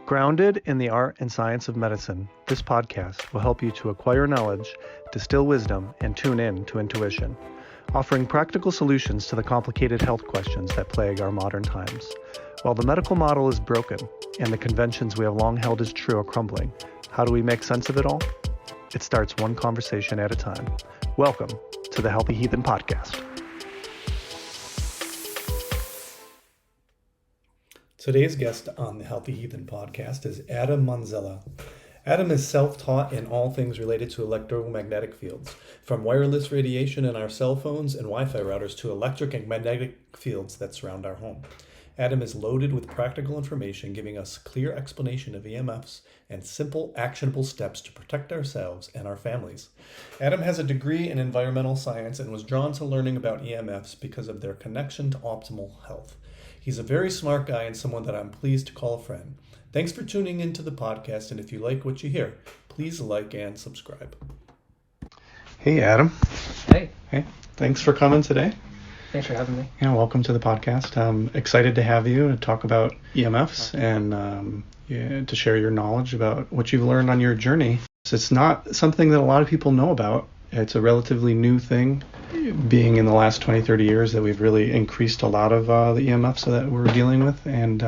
Grounded in the art and science of medicine, this podcast will help you to acquire knowledge, distill wisdom, and tune in to intuition, offering practical solutions to the complicated health questions that plague our modern times. While the medical model is broken and the conventions we have long held as true are crumbling, how do we make sense of it all? It starts one conversation at a time. Welcome to the Healthy Heathen Podcast. Today's guest on the Healthy Heathen podcast is Adam Monzella. Adam is self-taught in all things related to electromagnetic fields, from wireless radiation in our cell phones and Wi-Fi routers to electric and magnetic fields that surround our home. Adam is loaded with practical information, giving us clear explanation of EMFs and simple, actionable steps to protect ourselves and our families. Adam has a degree in environmental science and was drawn to learning about EMFs because of their connection to optimal health. He's a very smart guy and someone that I'm pleased to call a friend. Thanks for tuning into the podcast, and if you like what you hear, please like and subscribe. Hey, Adam. Hey. Thanks for coming today. Thanks for having me. Yeah, welcome to the podcast. I'm excited to have you to talk about EMFs and to share your knowledge about what you've learned on your journey. It's not something that a lot of people know about. It's a relatively new thing, being in the last 20, 30 years that we've really increased a lot of the EMFs that we're dealing with. And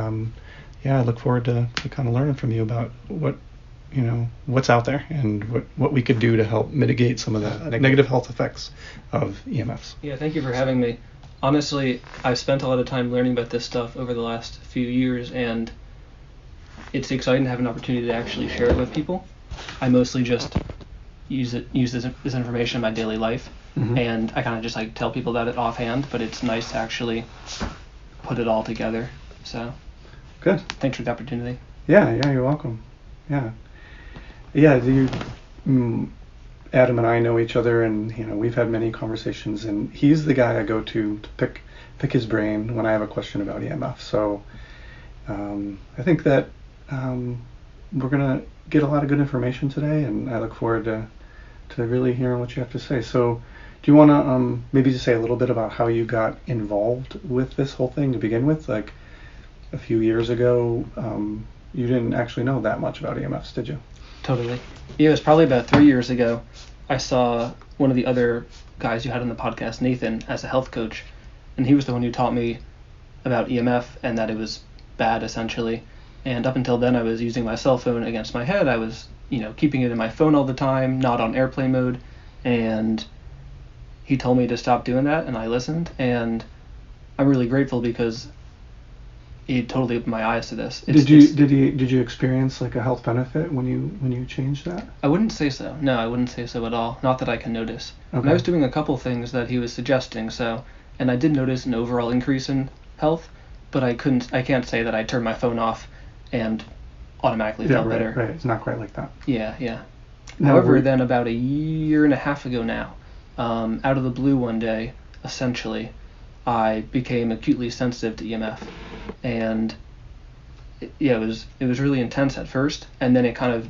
I look forward to kind of learning from you about what's out there and what we could do to help mitigate some of the negative health effects of EMFs. Yeah, thank you for having me. Honestly, I've spent a lot of time learning about this stuff over the last few years, and it's exciting to have an opportunity to actually share it with people. I mostly just use this information in my daily life, and I kind of just tell people about it offhand, but it's nice to actually put it all together. So good. Thanks for the opportunity. Yeah, you're welcome. Yeah. Adam and I know each other, and we've had many conversations, and he's the guy I go to pick his brain when I have a question about EMF. So I think that we're gonna get a lot of good information today, and I look forward to really hearing what you have to say. So do you want to maybe just say a little bit about how you got involved with this whole thing to begin with? Like a few years ago, you didn't actually know that much about EMFs, did you? Totally. Yeah, it was probably about 3 years ago. I saw one of the other guys you had on the podcast, Nathan, as a health coach, and he was the one who taught me about EMF and that it was bad, essentially. And up until then, I was using my cell phone against my head. I was, keeping it in my phone all the time, not on airplane mode. And he told me to stop doing that, and I listened. And I'm really grateful because he totally opened my eyes to this. Did you experience like a health benefit when you changed that? I wouldn't say so. No, I wouldn't say so at all. Not that I can notice. Okay. And I was doing a couple things that he was suggesting. And I did notice an overall increase in health, but I can't say that I turned my phone off and automatically felt better. Right. It's not quite like that. Yeah. No, However, then about a year and a half ago now, out of the blue one day, essentially, I became acutely sensitive to EMF, and it was really intense at first, and then it kind of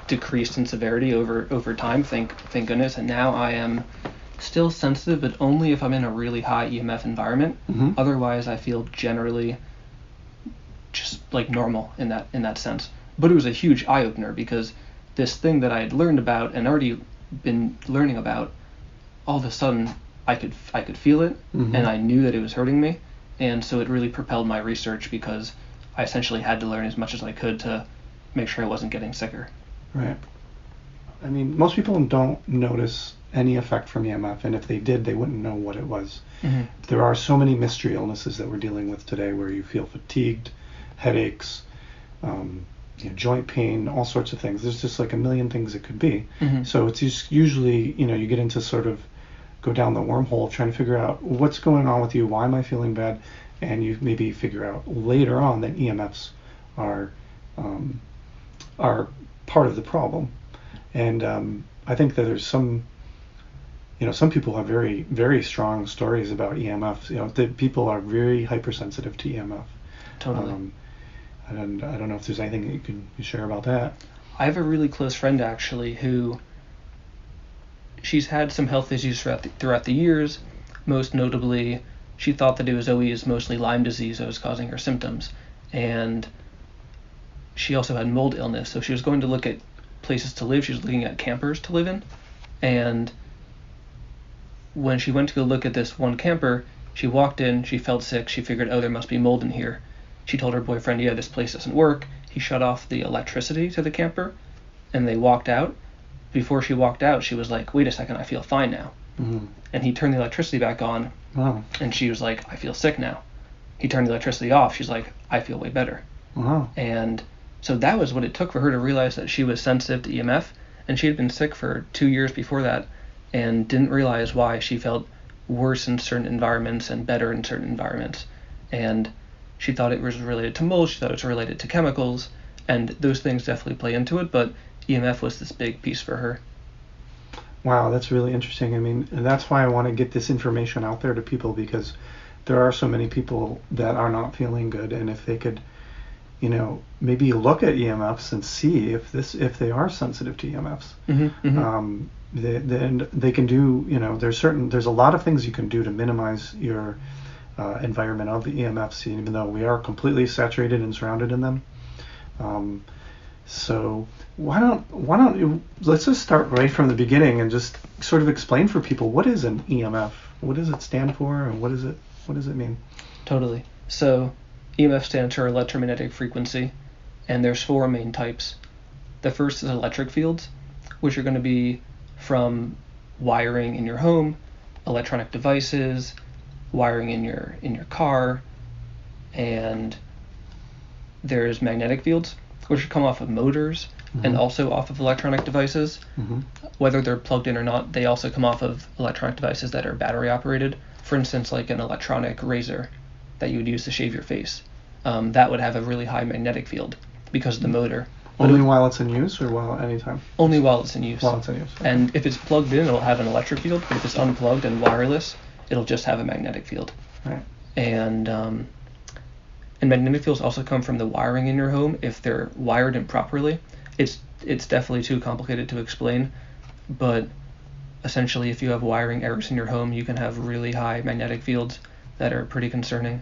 decreased in severity over time. Thank goodness, and now I am still sensitive, but only if I'm in a really high EMF environment. Otherwise, I feel generally just like normal in that sense. But it was a huge eye opener because this thing that I had learned about and already been learning about, all of a sudden I could feel it, and I knew that it was hurting me, and so it really propelled my research because I essentially had to learn as much as I could to make sure I wasn't getting sicker. Right. I mean, most people don't notice any effect from EMF, and if they did, they wouldn't know what it was. There are so many mystery illnesses that we're dealing with today where you feel fatigued, headaches, joint pain, all sorts of things. There's just like a million things it could be. So it's just usually, you get into sort of go down the wormhole trying to figure out what's going on with you, why am I feeling bad, and you maybe figure out later on that EMFs are part of the problem. And I think that there's some people have very, very strong stories about EMFs. That people are very hypersensitive to EMF. Totally. And I don't know if there's anything that you can share about that. I have a really close friend actually who she's had some health issues throughout the years. Most notably, she thought that it was always mostly Lyme disease that was causing her symptoms, and she also had mold illness, so she was going to look at places to live. She was looking at campers to live in, and when she went to go look at this one camper, she walked in, she felt sick, she figured, oh, there must be mold in here. She told her boyfriend, yeah, this place doesn't work. He shut off the electricity to the camper, and they walked out. Before she walked out, she was like, wait a second, I feel fine now. Mm-hmm. And he turned the electricity back on, Wow. and she was like, I feel sick now. He turned the electricity off, she's like, I feel way better. Wow. And so that was what it took for her to realize that she was sensitive to EMF, and she had been sick for 2 years before that, and didn't realize why she felt worse in certain environments and better in certain environments. And she thought it was related to mold, she thought it was related to chemicals, and those things definitely play into it, but EMF was this big piece for her. Wow, that's really interesting. I mean, and that's why I want to get this information out there to people, because there are so many people that are not feeling good, and if they could, maybe look at EMFs and see if they are sensitive to EMFs. Mm-hmm, mm-hmm. They can do, there's a lot of things you can do to minimize your environment of the EMFs, even though we are completely saturated and surrounded in them. So why don't you, let's just start right from the beginning and just sort of explain for people, what is an EMF? What does it stand for, and what does it mean? Totally. So EMF stands for electromagnetic frequency, and there's 4 main types. The first is electric fields, which are going to be from wiring in your home, electronic devices, wiring in your car, and there's magnetic fields, which come off of motors, mm-hmm. and also off of electronic devices. Mm-hmm. Whether they're plugged in or not, they also come off of electronic devices that are battery operated. For instance, like an electronic razor that you would use to shave your face. That would have a really high magnetic field because of the motor. Only while it's in use, or while anytime? Only while it's in use. While it's in use. Okay. And if it's plugged in, it'll have an electric field, but if it's unplugged and wireless, it'll just have a magnetic field. Right. And magnetic fields also come from the wiring in your home. If they're wired improperly, it's definitely too complicated to explain, but essentially if you have wiring errors in your home, you can have really high magnetic fields that are pretty concerning.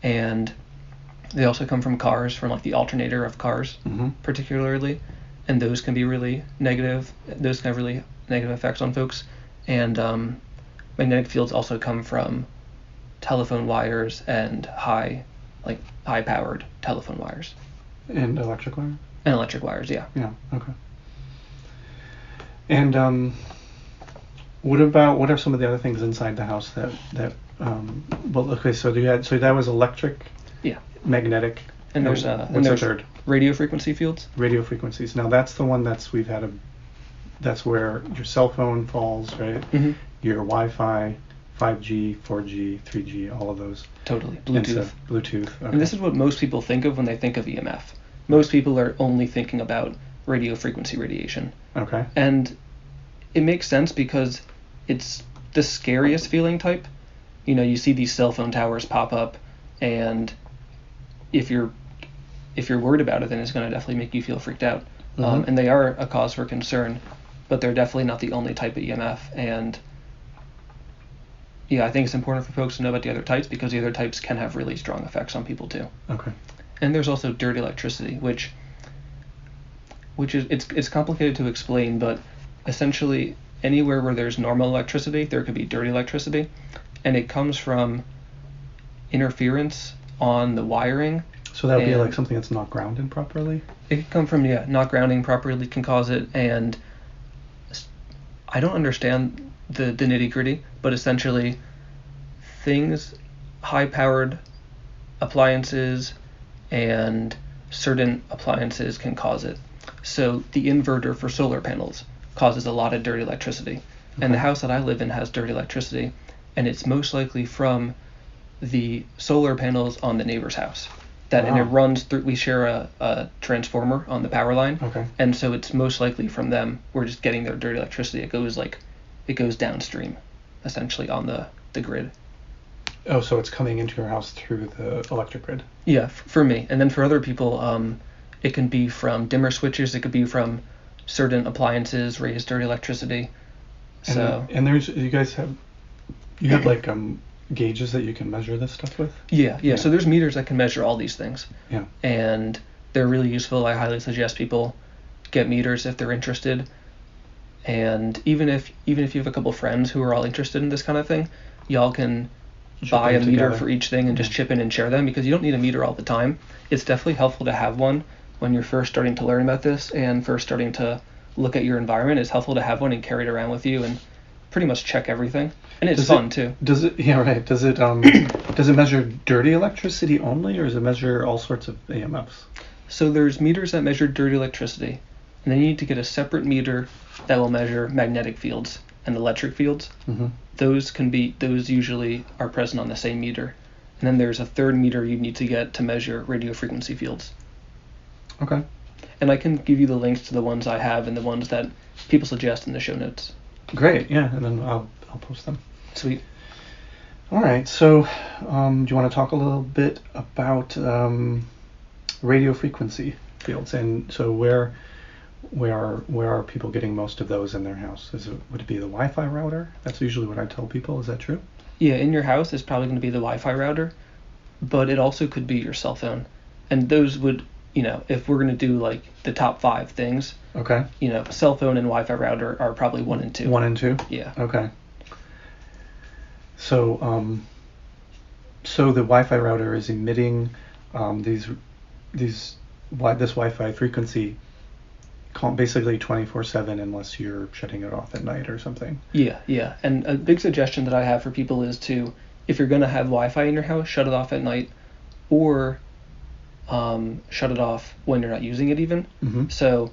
And they also come from cars, from like the alternator of cars, mm-hmm. particularly, and those can be really negative. Those can have really negative effects on folks. And magnetic fields also come from telephone wires and high-powered telephone wires. And electric wires? And electric wires, yeah. Yeah, okay. And what are some of the other things inside the house so that was electric, yeah, magnetic, and there's the third? Radio frequency fields. Radio frequencies. Now that's the one that's where your cell phone falls, right? Mm-hmm. Your Wi-Fi, 5G, 4G, 3G, all of those. Totally. Bluetooth. Bluetooth. Okay. And this is what most people think of when they think of EMF. Most people are only thinking about radio frequency radiation. Okay. And it makes sense because it's the scariest feeling type. You see these cell phone towers pop up, and if you're worried about it, then it's going to definitely make you feel freaked out. Mm-hmm. And they are a cause for concern, but they're definitely not the only type of EMF. And yeah, I think it's important for folks to know about the other types, because the other types can have really strong effects on people too. Okay. And there's also dirty electricity, which is it's complicated to explain, but essentially anywhere where there's normal electricity, there could be dirty electricity, and it comes from interference on the wiring. So that would be like something that's not grounded properly? It can come from, not grounding properly can cause it, and I don't understand the nitty-gritty, but essentially high-powered appliances and certain appliances can cause it. So the inverter for solar panels causes a lot of dirty electricity. Okay. And the house that I live in has dirty electricity, and it's most likely from the solar panels on the neighbor's house. And it runs through, we share a transformer on the power line. Okay. And so it's most likely from them. We're just getting their dirty electricity. It goes downstream, essentially, on the grid. Oh, so it's coming into your house through the electric grid? Yeah, for me. And then for other people, it can be from dimmer switches. It could be from certain appliances raise dirty electricity. And there's, you have like gauges that you can measure this stuff with? Yeah. So there's meters that can measure all these things. Yeah. And they're really useful. I highly suggest people get meters if they're interested. And even if you have a couple friends who are all interested in this kind of thing, y'all can buy a meter for each thing and just chip in and share them, because you don't need a meter all the time. It's definitely helpful to have one when you're first starting to learn about this and first starting to look at your environment. It's helpful to have one and carry it around with you and pretty much check everything. And it's fun too. Does it? Yeah, right. Does it measure dirty electricity only, or does it measure all sorts of EMFs? So there's meters that measure dirty electricity, and then you need to get a separate meter that will measure magnetic fields and electric fields. Mm-hmm. Those usually are present on the same meter. And then there's a third meter you need to get to measure radio frequency fields. Okay. And I can give you the links to the ones I have and the ones that people suggest in the show notes. Great, yeah, and then I'll post them. Sweet. All right, so do you want to talk a little bit about radio frequency fields? And so where are people getting most of those in their house? Would it be the Wi-Fi router? That's usually what I tell people. Is that true? Yeah, in your house it's probably going to be the Wi-Fi router, but it also could be your cell phone. And those would, if we're going to do like the top 5 things, okay, cell phone and Wi-Fi router are probably 1 and 2. 1 and 2? Yeah. Okay. So so the Wi-Fi router is emitting this Wi-Fi frequency basically 24/7 unless you're shutting it off at night or something. Yeah. And a big suggestion that I have for people is to, if you're going to have Wi-Fi in your house, shut it off at night, or shut it off when you're not using it even. Mm-hmm. So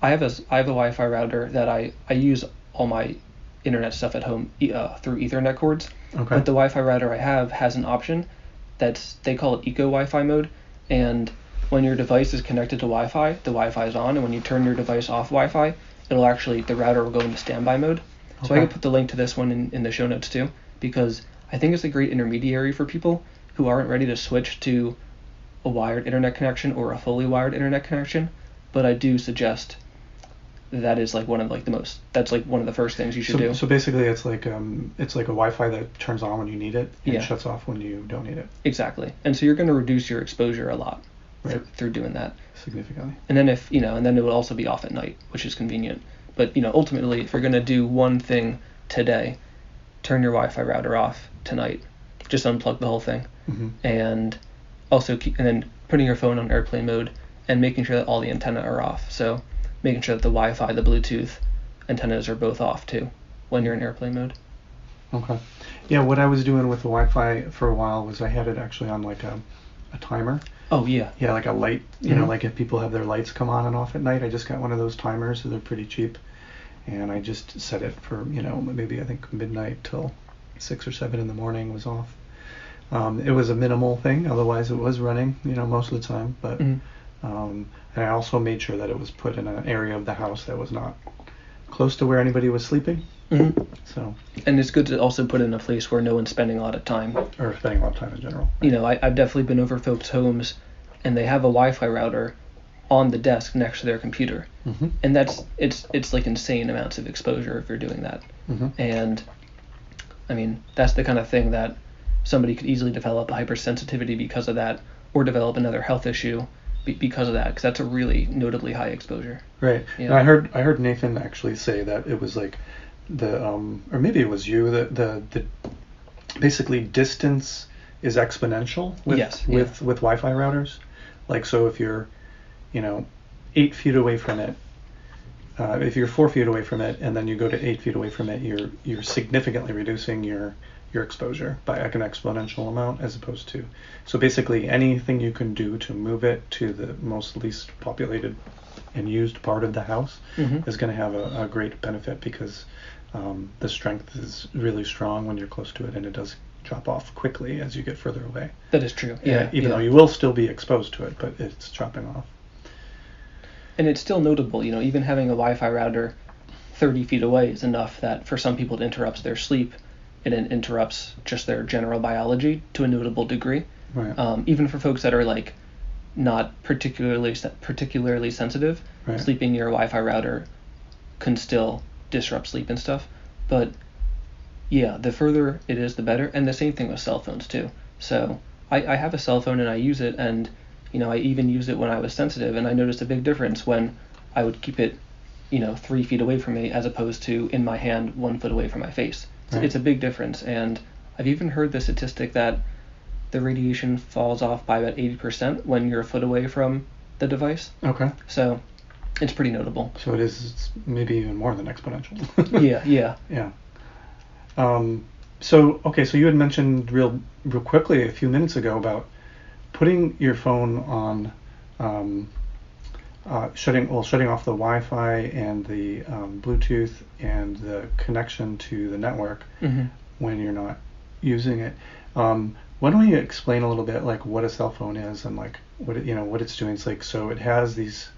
I have a Wi-Fi router that I use all my internet stuff at home through Ethernet cords. Okay. But the Wi-Fi router I have has an option they call it Eco Wi-Fi mode, and when your device is connected to Wi-Fi, the Wi-Fi is on, and when you turn your device off Wi-Fi, the router will go into standby mode. So I can put the link to this one in the show notes too, because I think it's a great intermediary for people who aren't ready to switch to a wired internet connection or a fully wired internet connection. But I do suggest that is like one of the first things you should do. So basically it's like a Wi-Fi that turns on when you need it and shuts off when you don't need it. Exactly. And so you're going to reduce your exposure a lot. Right. Through doing that significantly. And then and then it will also be off at night, which is convenient. But ultimately, if you're going to do one thing today, turn your Wi-Fi router off tonight. Just unplug the whole thing, mm-hmm. and also and then putting your phone on airplane mode and making sure that all the antenna are off. So making sure that the Wi-Fi, the Bluetooth antennas are both off too when you're in airplane mode. Okay. Yeah, what I was doing with the Wi-Fi for a while was I had it actually on like a timer. Oh, yeah. Yeah, like a light, like if people have their lights come on and off at night, I just got one of those timers, so they're pretty cheap. And I just set it for, maybe I think midnight till 6 or 7 in the morning was off. It was a minimal thing, otherwise it was running, most of the time. But and I also made sure that it was put in an area of the house that was not close to where anybody was sleeping. Mm-hmm. So. And it's good to also put it in a place where no one's spending a lot of time. Or spending a lot of time in general. Right? I've definitely been over folks' homes, and they have a Wi-Fi router on the desk next to their computer. Mm-hmm. And it's like insane amounts of exposure if you're doing that. Mm-hmm. And I mean, that's the kind of thing that somebody could easily develop a hypersensitivity because of that, or develop another health issue because of that, because that's a really notably high exposure. Right. Yeah. And I heard Nathan actually say that it was like or maybe it was you, the basically distance is exponential with Wi-Fi routers. Like, so if you're 8 feet away from it, if you're 4 feet away from it and then you go to 8 feet away from it, you're significantly reducing your exposure by like an exponential amount, as opposed to, so basically anything you can do to move it to the most least populated and used part of the house mm-hmm. is going to have a great benefit, because the strength is really strong when you're close to it, and it does drop off quickly as you get further away. That is true. Yeah. Even though you will still be exposed to it, but it's dropping off. And it's still notable, even having a Wi-Fi router 30 feet away is enough that for some people it interrupts their sleep. It interrupts just their general biology to a notable degree. Right. Even for folks that are like not particularly sensitive, right. sleeping near a Wi-Fi router can still disrupt sleep and stuff. But yeah, the further it is, the better. And the same thing with cell phones too. So I have a cell phone and I use it, and I even used it when I was sensitive, and I noticed a big difference when I would keep it 3 feet away from me as opposed to in my hand 1 foot away from my face. So Right. it's a big difference. And I've even heard the statistic that the radiation falls off by about 80% when you're a foot away from the device. Okay. So it's pretty notable. So it's maybe even more than exponential. Yeah. Yeah. So you had mentioned real quickly a few minutes ago about putting your phone on, shutting off the Wi-Fi and the Bluetooth and the connection to the network when you're not using it. Why don't you explain a little bit like what a cell phone is and like what it's doing? It's like, so it has these,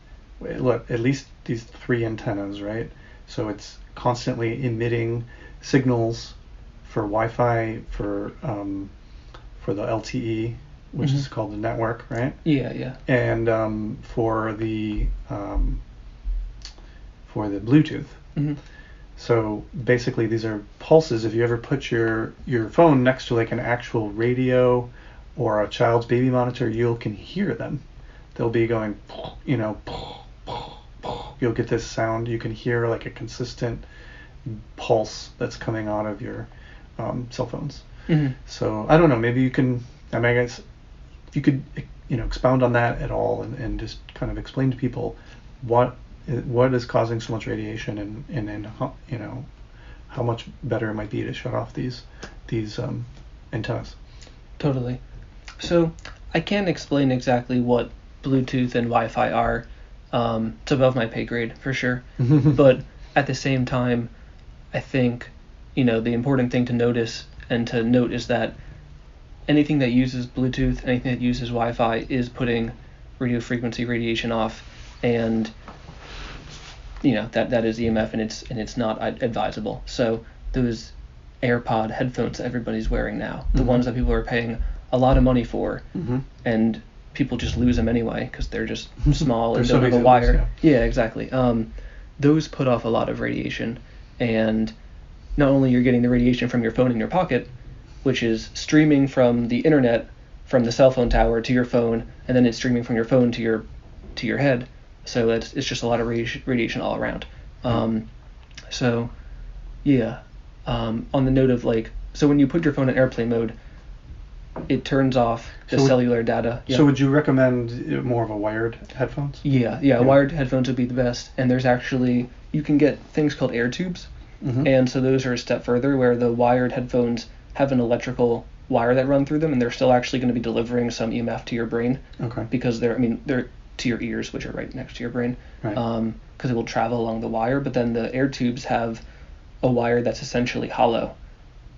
at least these 3 antennas, right? So it's constantly emitting signals for Wi-Fi, for the LTE, which is called the network, right? Yeah. And for the Bluetooth. So basically these are pulses. If you ever put your phone next to like an actual radio or a child's baby monitor, you can hear them. They'll be going, you'll get this sound. You can hear like a consistent pulse that's coming out of your cell phones. So I don't know, maybe you can, I guess if you could expound on that at all and just kind of explain to people what is causing so much radiation and how much better it might be to shut off these antennas. Totally. So I can't explain exactly what Bluetooth and Wi-Fi are. It's above my pay grade for sure. But at the same time, I think the important thing to notice and to note is that anything that uses Bluetooth, anything that uses Wi-Fi is putting radio frequency radiation off, and that is EMF, and it's not advisable. So those AirPod headphones that everybody's wearing now, the ones that people are paying a lot of money for, and people just lose them anyway because they're just small and don't have a wire. Yeah, exactly. Those put off a lot of radiation, and not only you're getting the radiation from your phone in your pocket, which is streaming from the internet from the cell phone tower to your phone, and then it's streaming from your phone to your head. So it's just a lot of radiation all around. On the note of so when you put your phone in airplane mode, it turns off the cellular data. So would you recommend more of a wired headphones? Yeah. Wired headphones would be the best. And there's actually, you can get things called air tubes. And so those are a step further, where the wired headphones have an electrical wire that run through them, and they're still actually going to be delivering some EMF to your brain. Okay. Because they're to your ears, which are right next to your brain. Right. Because it will travel along the wire. But then the air tubes have a wire that's essentially hollow.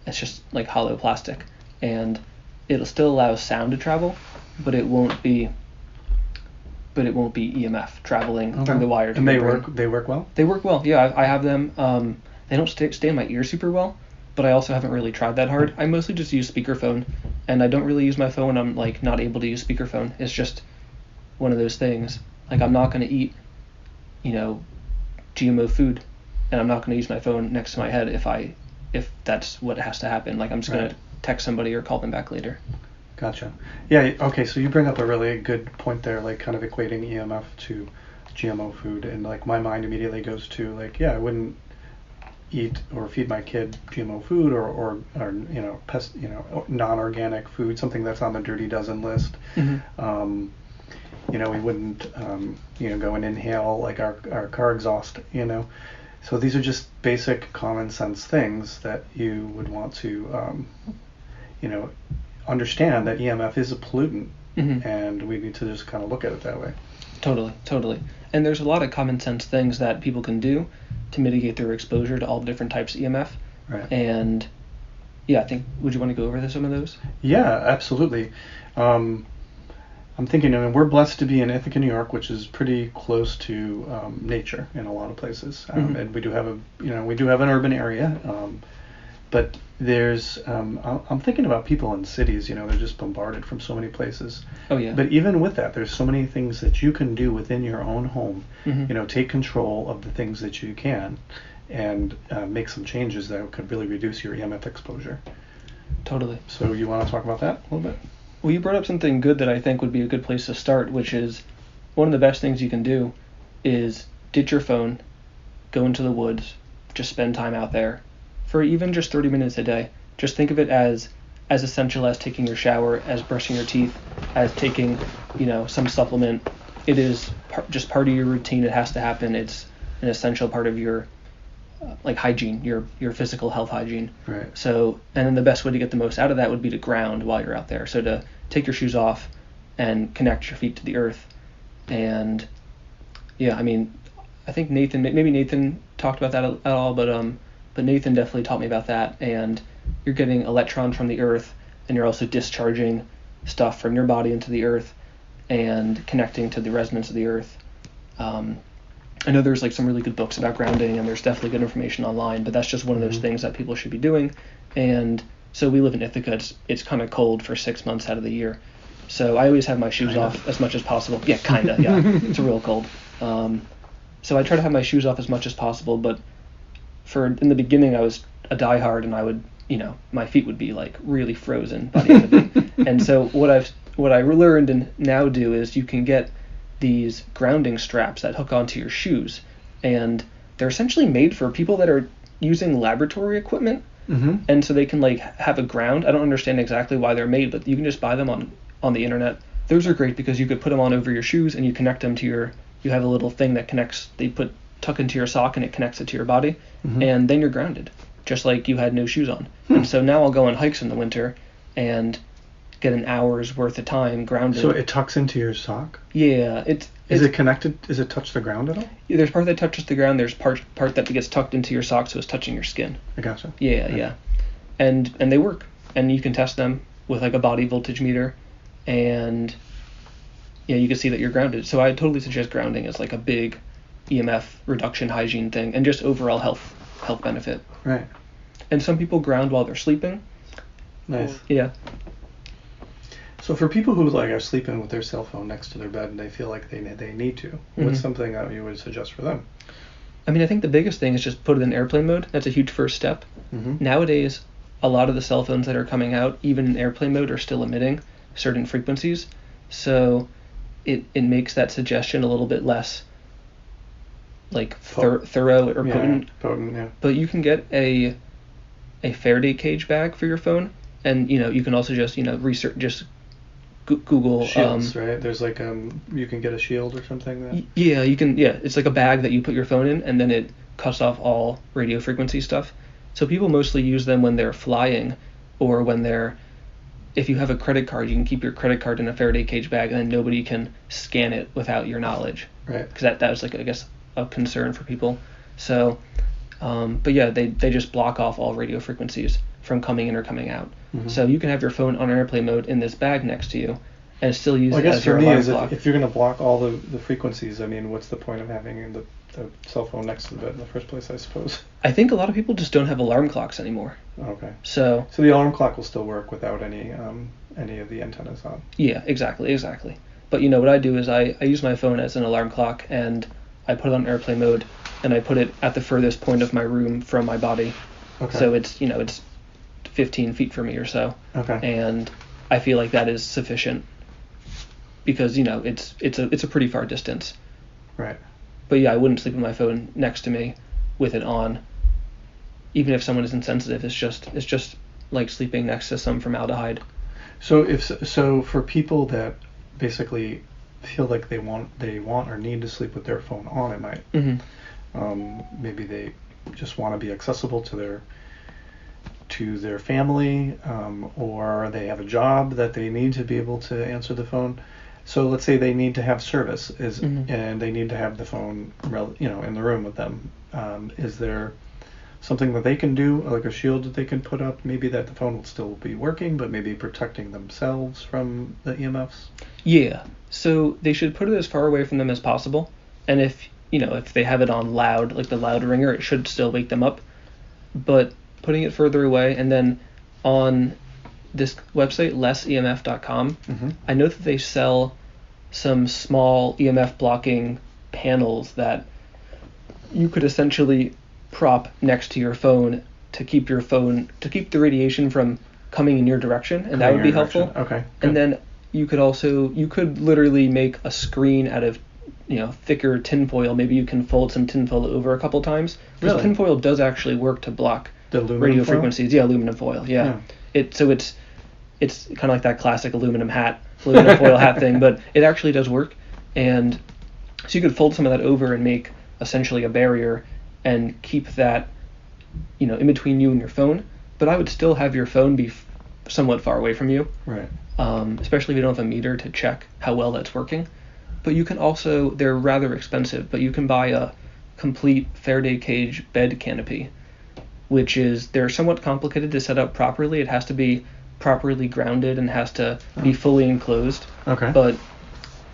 It's just like hollow plastic, and it'll still allow sound to travel, but it won't be EMF traveling through the wire. And they work well? They work well. Yeah, I have them. They don't stay in my ear super well, but I also haven't really tried that hard. I mostly just use speakerphone, and I don't really use my phone when I'm not able to use speakerphone. It's just one of those things. I'm not going to eat, GMO food, and I'm not going to use my phone next to my head if that's what has to happen. I'm just going to text somebody or call them back later. Gotcha. Yeah. Okay. So you bring up a really good point there, kind of equating EMF to GMO food, and my mind immediately goes to I wouldn't eat or feed my kid GMO food or pest, non-organic food, something that's on the Dirty Dozen list. We wouldn't go and inhale our car exhaust. So these are just basic common sense things that you would want to understand that EMF is a pollutant, and we need to just kind of look at it that way. Totally. And there's a lot of common sense things that people can do to mitigate their exposure to all the different types of EMF. Right. And I think, would you want to go over some of those? Yeah, absolutely. I'm thinking, we're blessed to be in Ithaca, New York, which is pretty close to nature in a lot of places, and we do have an urban area, but there's I'm thinking about people in cities. They're just bombarded from so many places. Oh yeah. But even with that, there's so many things that you can do within your own home. Take control of the things that you can, and make some changes that could really reduce your EMF exposure. Totally. So you want to talk about that a little bit? Well, you brought up something good that I think would be a good place to start, which is one of the best things you can do is ditch your phone, go into the woods, just spend time out there for even just 30 minutes a day. Just think of it as essential as taking your shower, as brushing your teeth, as taking, some supplement. It is just part of your routine. It has to happen. It's an essential part of your hygiene, your physical health hygiene. Right. So, and then the best way to get the most out of that would be to ground while you're out there. So to take your shoes off and connect your feet to the earth. And yeah, I mean, I think maybe Nathan talked about that at all, but Nathan definitely taught me about that. And you're getting electrons from the earth, and you're also discharging stuff from your body into the earth and connecting to the resonance of the earth. I know there's some really good books about grounding, and there's definitely good information online, but that's just one of those things that people should be doing. And so we live in Ithaca. It's kind of cold for 6 months out of the year. So I always have my shoes off as much as possible. Yeah, kind of, yeah. It's real cold. So I try to have my shoes off as much as possible, but in the beginning I was a diehard, and I would, my feet would be really frozen by the end of it. And so what I learned and now do is you can get these grounding straps that hook onto your shoes, and they're essentially made for people that are using laboratory equipment. And so they can have a ground. I don't understand exactly why they're made, but you can just buy them on the internet. Those are great because you could put them on over your shoes, and you connect them to you have a little thing that connects, tuck into your sock, and it connects it to your body, and then you're grounded, just like you had no shoes on. And so now I'll go on hikes in the winter and get an hour's worth of time grounded. So it tucks into your sock? Yeah. Is it connected? Does it touch the ground at all? Yeah, there's part that touches the ground. There's part that gets tucked into your sock, so it's touching your skin. I gotcha. Yeah, okay. Yeah. And they work. And you can test them with a body voltage meter, and you can see that you're grounded. So I totally suggest grounding as a big EMF reduction hygiene thing, and just overall health benefit. Right. And some people ground while they're sleeping. Nice. Yeah. So for people who are sleeping with their cell phone next to their bed and they feel like they need to, what's something that you would suggest for them? I mean, I think the biggest thing is just put it in airplane mode. That's a huge first step. Nowadays, a lot of the cell phones that are coming out, even in airplane mode, are still emitting certain frequencies. So it makes that suggestion a little bit less thorough or potent. Potent, yeah. But you can get a Faraday cage bag for your phone, and you can also just research, just Google shields, right? There's you can get a shield or something. Yeah, you can. Yeah, it's a bag that you put your phone in, and then it cuts off all radio frequency stuff. So people mostly use them when they're flying, or when if you have a credit card, you can keep your credit card in a Faraday cage bag, and then nobody can scan it without your knowledge. Right. Because that was I guess a concern for people. So, but yeah, they just block off all radio frequencies from coming in or coming out. So you can have your phone on airplane mode in this bag next to you, and still use it as your alarm clock. If you're going to block all the frequencies, I mean, what's the point of having the cell phone next to the bed in the first place, I suppose? I think a lot of people just don't have alarm clocks anymore. Okay. So the alarm clock will still work without any of the antennas on. Yeah, exactly. But what I do is I use my phone as an alarm clock, and I put it on airplane mode, and I put it at the furthest point of my room from my body. Okay. So it's 15 feet from me or so. Okay. And I feel like that is sufficient because it's a pretty far distance. Right. But yeah, I wouldn't sleep with my phone next to me with it on. Even if someone is insensitive, it's just like sleeping next to some formaldehyde. So for people that basically feel like they want or need to sleep with their phone on at night, maybe they just want to be accessible to their family, or they have a job that they need to be able to answer the phone. So let's say they need to have service, and they need to have the phone, in the room with them. Is there something that they can do, like a shield that they can put up, maybe that the phone will still be working, but maybe protecting themselves from the EMFs? Yeah. So they should put it as far away from them as possible. And if they have it on loud, like the loud ringer, it should still wake them up. But putting it further away, and then on this website, lessemf.com, I know that they sell some small EMF blocking panels that you could essentially prop next to your phone to keep the radiation from coming in your direction, and that would be helpful. Okay. And then you could literally make a screen out of, thicker tinfoil. Maybe you can fold some tinfoil over a couple times. Because Really? tinfoil does actually work to block The aluminum radio foil? frequencies. Yeah, aluminum foil. Yeah. It's kind of like that classic aluminum foil hat thing, but it actually does work. And so you could fold some of that over and make essentially a barrier and keep that, in between you and your phone. But I would still have your phone be somewhat far away from you. Right. Especially if you don't have a meter to check how well that's working. But you can also, they're rather expensive, but you can buy a complete Faraday cage bed canopy, which they're somewhat complicated to set up properly. It has to be properly grounded and has to be fully enclosed. Okay. But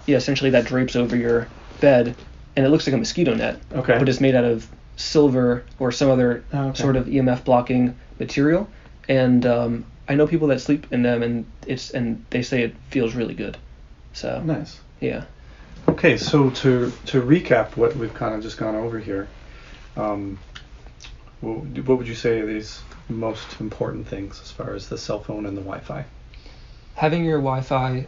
yeah, essentially that drapes over your bed, and it looks like a mosquito net. Okay. But it's made out of silver or some other sort of EMF blocking material. And I know people that sleep in them, and they say it feels really good. So Nice. yeah. Okay, so to recap what we've kind of just gone over here, what would you say are these most important things as far as the cell phone and the Wi-Fi? Having your Wi-Fi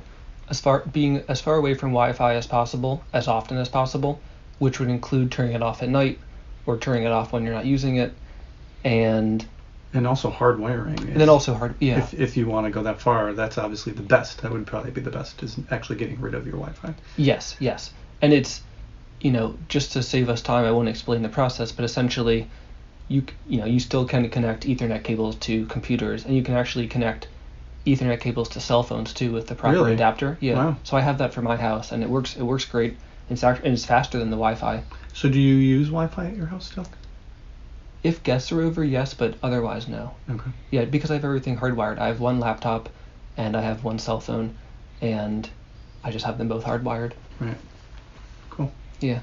being as far away from Wi-Fi as possible, as often as possible, which would include turning it off at night or turning it off when you're not using it, and also hardwiring. And then also yeah. If you want to go that far, that's obviously the best. That would probably be the best, is actually getting rid of your Wi-Fi. Yes. And it's, just to save us time, I won't explain the process, but essentially, you still can connect Ethernet cables to computers, and you can actually connect Ethernet cables to cell phones too with the proper adapter. Yeah. Wow. So I have that for my house, and it works great. It's faster than the Wi-Fi. So do you use Wi-Fi at your house still? If guests are over, yes, but otherwise, no. Okay. Yeah, because I have everything hardwired. I have one laptop, and I have one cell phone, and I just have them both hardwired. Right. Cool. Yeah.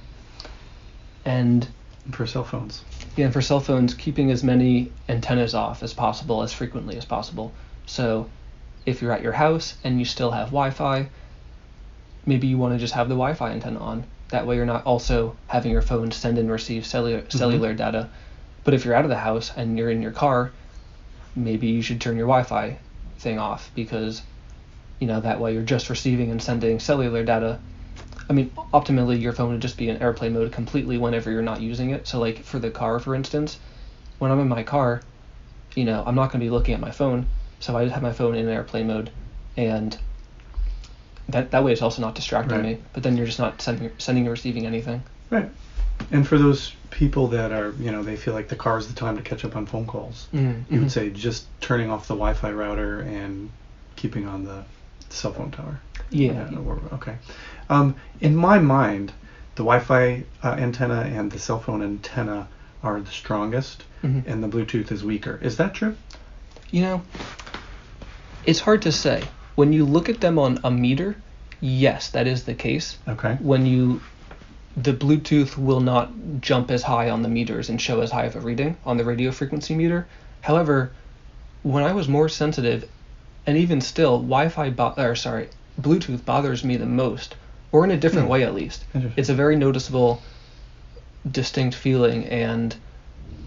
And for cell phones. Yeah, and for cell phones, keeping as many antennas off as possible, as frequently as possible. So if you're at your house and you still have Wi-Fi, maybe you want to just have the Wi-Fi antenna on. That way you're not also having your phone send and receive cellular data. But if you're out of the house and you're in your car, maybe you should turn your Wi-Fi thing off, because that way you're just receiving and sending cellular data. I mean, optimally your phone would just be in airplane mode completely whenever you're not using it. So like for the car, for instance, when I'm in my car, I'm not going to be looking at my phone, so I just have my phone in airplane mode, and that way it's also not distracting me. But then you're just not sending or receiving anything. Right. And for those people that are, they feel like the car is the time to catch up on phone calls, you would say just turning off the Wi-Fi router and keeping on the cell phone tower. Yeah. Okay. In my mind, the Wi-Fi antenna and the cell phone antenna are the strongest, and the Bluetooth is weaker. Is that true? It's hard to say. When you look at them on a meter, yes, that is the case. Okay. The Bluetooth will not jump as high on the meters and show as high of a reading on the radio frequency meter. However, when I was more sensitive, and even still, Bluetooth bothers me the most, or in a different way at least. It's a very noticeable, distinct feeling, and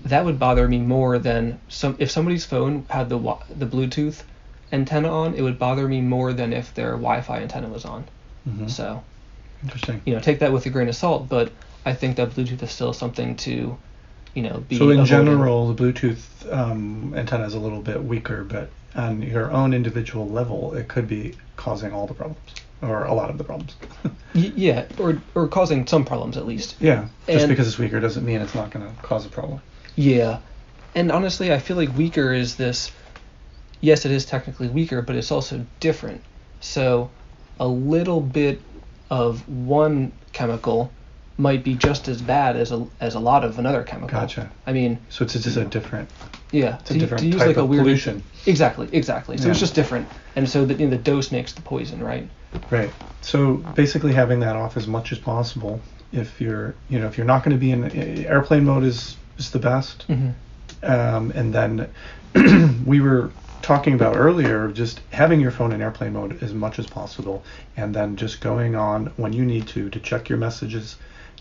that would bother me more than if somebody's phone had the Bluetooth antenna on. It would bother me more than if their Wi-Fi antenna was on. So. Interesting. Take that with a grain of salt, but I think that Bluetooth is still something to, be So in avoided. general, the Bluetooth antenna is a little bit weaker, but on your own individual level, it could be causing all the problems, or a lot of the problems. Yeah, or causing some problems at least. Yeah, just because it's weaker doesn't mean it's not going to cause a problem. Yeah, and honestly, I feel like weaker is this, yes, it is technically weaker, but it's also different. So a little bit of one chemical might be just as bad as a lot of another chemical. Gotcha. I mean, so it's just a different. Yeah, it's a different to use type like a of weird pollution. Exactly. So Yeah. it's just different, and so the dose makes the poison, right? Right. So basically, having that off as much as possible. If you're not going to be in airplane mode is the best. And then we were talking about earlier, just having your phone in airplane mode as much as possible, and then just going on when you need to check your messages,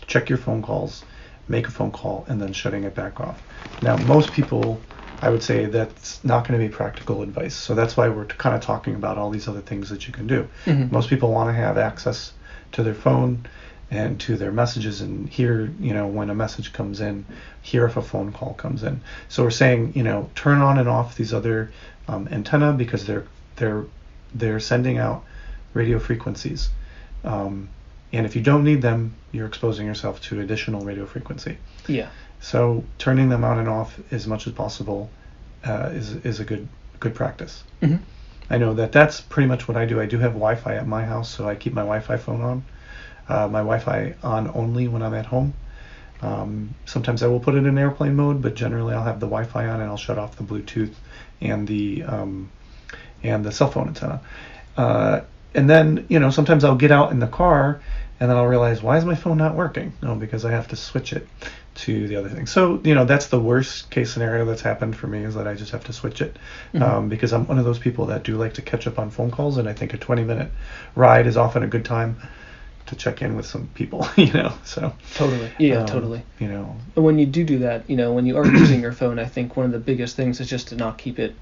check your phone calls, make a phone call, and then shutting it back off. Now, most people I would say that's not going to be practical advice. So that's why we're kind of talking about all these other things that you can do. Most people want to have access to their phone and to their messages and hear, when a message comes in, hear if a phone call comes in. So we're saying, turn on and off these other antenna, because they're sending out radio frequencies. And if you don't need them, you're exposing yourself to additional radio frequency. Yeah. So turning them on and off as much as possible is a good practice. I know that's pretty much what I do. I do have Wi-Fi at my house, so I keep my Wi-Fi phone on. My Wi-Fi on only when I'm at home. Sometimes I will put it in airplane mode, but generally I'll have the Wi-Fi on and I'll shut off the Bluetooth and the cell phone antenna. And then, sometimes I'll get out in the car and then I'll realize, why is my phone not working? Oh, because I have to switch it to the other thing. So, that's the worst case scenario that's happened for me, is that I just have to switch it. Because I'm one of those people that do like to catch up on phone calls, and I think a 20-minute ride is often a good time to check in with some people, so. Totally. Yeah, totally. And when you do that, when you are using your phone, I think one of the biggest things is just to not keep it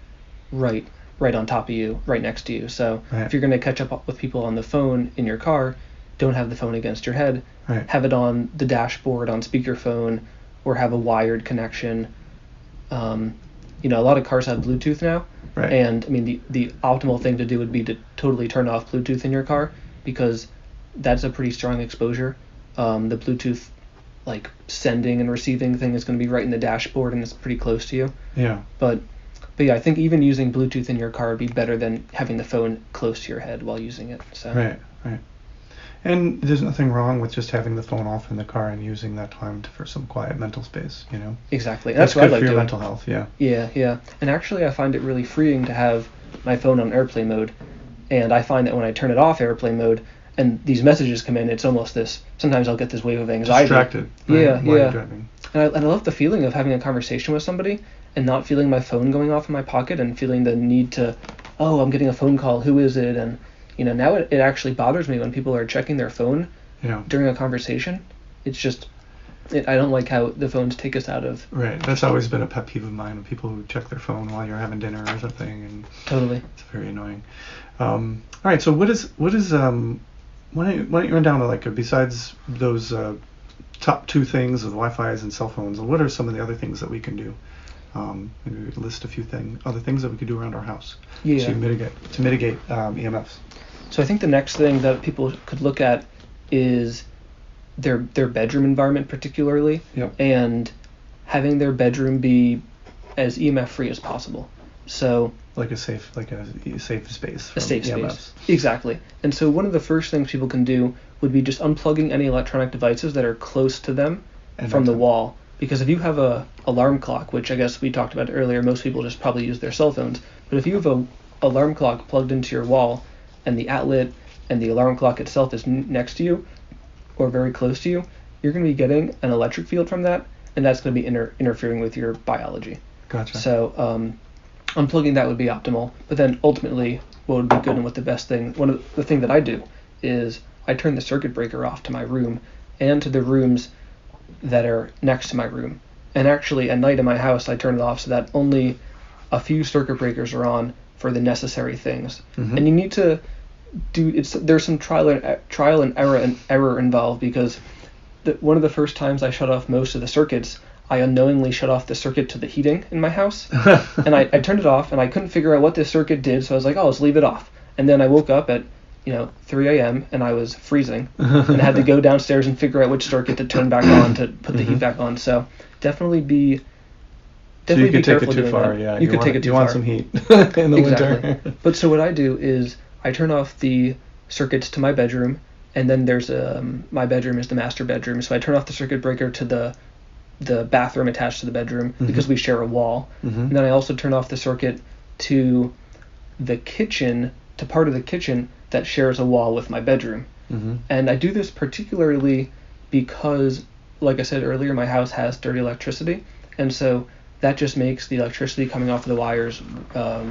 right on top of you, right next to you. So if you're going to catch up with people on the phone in your car, don't have the phone against your head. Have it on the dashboard on speakerphone, or have a wired connection. A lot of cars have Bluetooth now. And I mean, the optimal thing to do would be to totally turn off Bluetooth in your car, because that's a pretty strong exposure. The Bluetooth sending and receiving thing is going to be right in the dashboard, and it's pretty close to you. Yeah. But yeah, I think even using Bluetooth in your car would be better than having the phone close to your head while using it. So. Right. And there's nothing wrong with just having the phone off in the car and using that time for some quiet mental space, Exactly. That's what I good like for your doing. mental health, yeah. Yeah. And actually, I find it really freeing to have my phone on airplane mode. And I find that when I turn it off airplane mode and these messages come in, it's almost this, sometimes I'll get this wave of anxiety. Distracted. Yeah. Driving. And I love the feeling of having a conversation with somebody and not feeling my phone going off in my pocket, and feeling the need to, I'm getting a phone call, who is it? And, now it actually bothers me when people are checking their phone during a conversation. It's just, I don't like how the phones take us out of... Right. That's always been a pet peeve of mine, when people who check their phone while you're having dinner or something. And Totally. It's very annoying. All right, so what is why don't you run down to, besides those top two things of Wi-Fi's and cell phones, what are some of the other things that we can do? Maybe we could list a few other things that we could do around our house to mitigate EMFs. So I think the next thing that people could look at is their bedroom environment, particularly, and having their bedroom be as EMF free as possible. So a safe space. A safe EMFs. space. Exactly. And so one of the first things people can do would be just unplugging any electronic devices that are close to them from the wall. Because if you have a alarm clock, which I guess we talked about earlier, most people just probably use their cell phones. But if you have a alarm clock plugged into your wall, and the outlet and the alarm clock itself is next to you or very close to you, you're going to be getting an electric field from that, and that's going to be interfering with your biology. Gotcha. So unplugging that would be optimal. But then ultimately, what would be good and what the best thing, one of the thing that I do is I turn the circuit breaker off to my room and to the rooms that are next to my room. And actually, at night in my house, I turn it off so that only a few circuit breakers are on for the necessary things. And you need to there's some trial and error involved, because one of the first times I shut off most of the circuits, I unknowingly shut off the circuit to the heating in my house. And I turned it off, and I couldn't figure out what this circuit did, so I was like, let's leave it off. And then I woke up at 3 a.m. and I was freezing and had to go downstairs and figure out which circuit to turn back on to put the heat back on. So definitely be careful doing that. Yeah, you could take it too far. You want some heat in the winter. But so what I do is I turn off the circuits to my bedroom, and then there's my bedroom is the master bedroom. So I turn off the circuit breaker to the bathroom attached to the bedroom because we share a wall. And then I also turn off the circuit to the kitchen, to part of the kitchen that shares a wall with my bedroom. And I do this particularly because, like I said earlier, my house has dirty electricity, and so that just makes the electricity coming off of the wires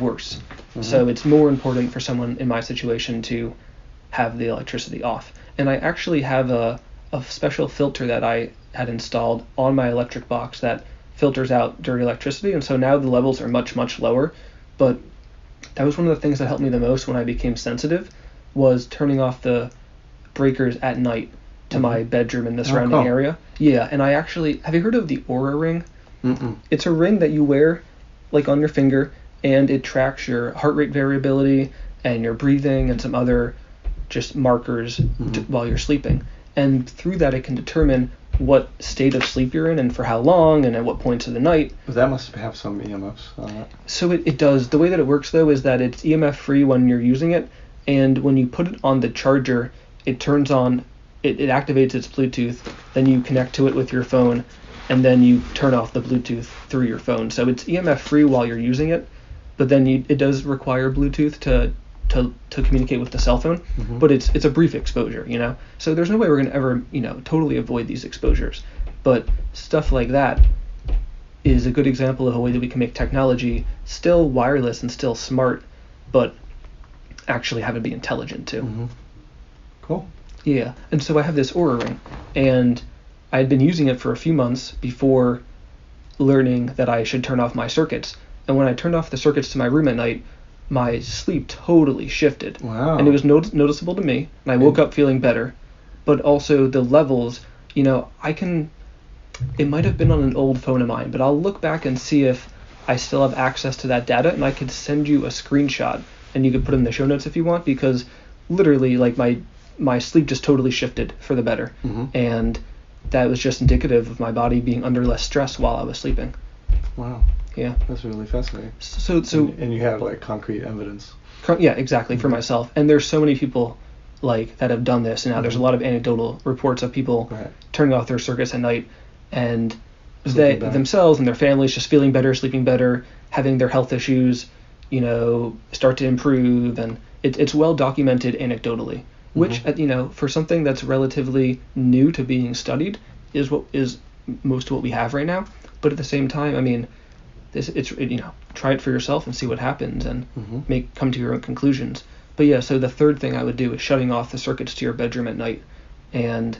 worse. So it's more important for someone in my situation to have the electricity off. And I actually have a special filter that I had installed on my electric box that filters out dirty electricity, and so now the levels are much, much lower. But that was one of the things that helped me the most when I became sensitive, was turning off the breakers at night to my bedroom and the surrounding area. Yeah, and I actually, have you heard of the Aura ring? Mm-mm. It's a ring that you wear like on your finger, and it tracks your heart rate variability and your breathing and some other just markers while you're sleeping. And through that, it can determine what state of sleep you're in and for how long and at what points of the night. But that must have some EMFs on it. So it does. The way that it works, though, is that it's EMF free when you're using it, and when you put it on the charger, it turns on, it activates its Bluetooth, then you connect to it with your phone, and then you turn off the Bluetooth through your phone. So it's EMF free while you're using it, but then it does require Bluetooth to communicate with the cell phone, but it's a brief exposure, you know? So there's no way we're going to ever, you know, totally avoid these exposures. But stuff like that is a good example of a way that we can make technology still wireless and still smart, but actually have it be intelligent too. Cool. Yeah, and so I have this Aura ring, and I had been using it for a few months before learning that I should turn off my circuits. And when I turned off the circuits to my room at night, my sleep totally shifted. Wow. And it was noticeable to me, and I woke up feeling better. But also the levels, you know, it might have been on an old phone of mine, but I'll look back and see if I still have access to that data, and I could send you a screenshot, and you could put it in the show notes if you want, because literally, like, my sleep just totally shifted for the better. And that was just indicative of my body being under less stress while I was sleeping. Wow. Yeah. That's really fascinating. So and you have like concrete evidence. Yeah, exactly, for myself. And there's so many people like that have done this, and now there's a lot of anecdotal reports of people turning off their circuits at night, and they themselves and their families just feeling better, sleeping better, having their health issues, you know, start to improve, and it's well documented anecdotally, which, you know, for something that's relatively new to being studied is most of what we have right now. But at the same time, I mean, you know, try it for yourself and see what happens, and come to your own conclusions. But yeah, so the third thing I would do is shutting off the circuits to your bedroom at night. And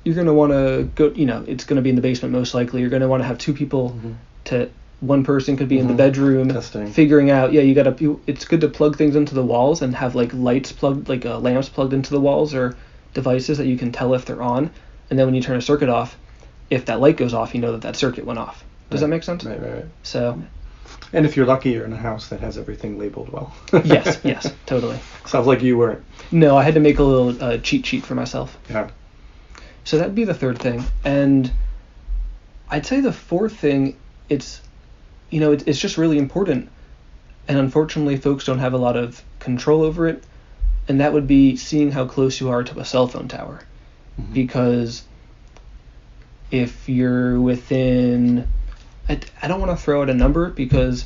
you're going to want to go, you know, it's going to be in the basement most likely. You're going to want to have two people one person could be in the bedroom testing, figuring out, it's good to plug things into the walls and have like lights plugged, like lamps plugged into the walls or devices that you can tell if they're on. And then when you turn a circuit off, if that light goes off, you know that circuit went off. Does that make sense? Right. So, and if you're lucky, you're in a house that has everything labeled well. yes, totally. Sounds like you weren't. No, I had to make a little cheat sheet for myself. Yeah. So that'd be the third thing. And I'd say the fourth thing, it's just really important. And unfortunately, folks don't have a lot of control over it. And that would be seeing how close you are to a cell phone tower. Because if you're within, I don't want to throw out a number, because,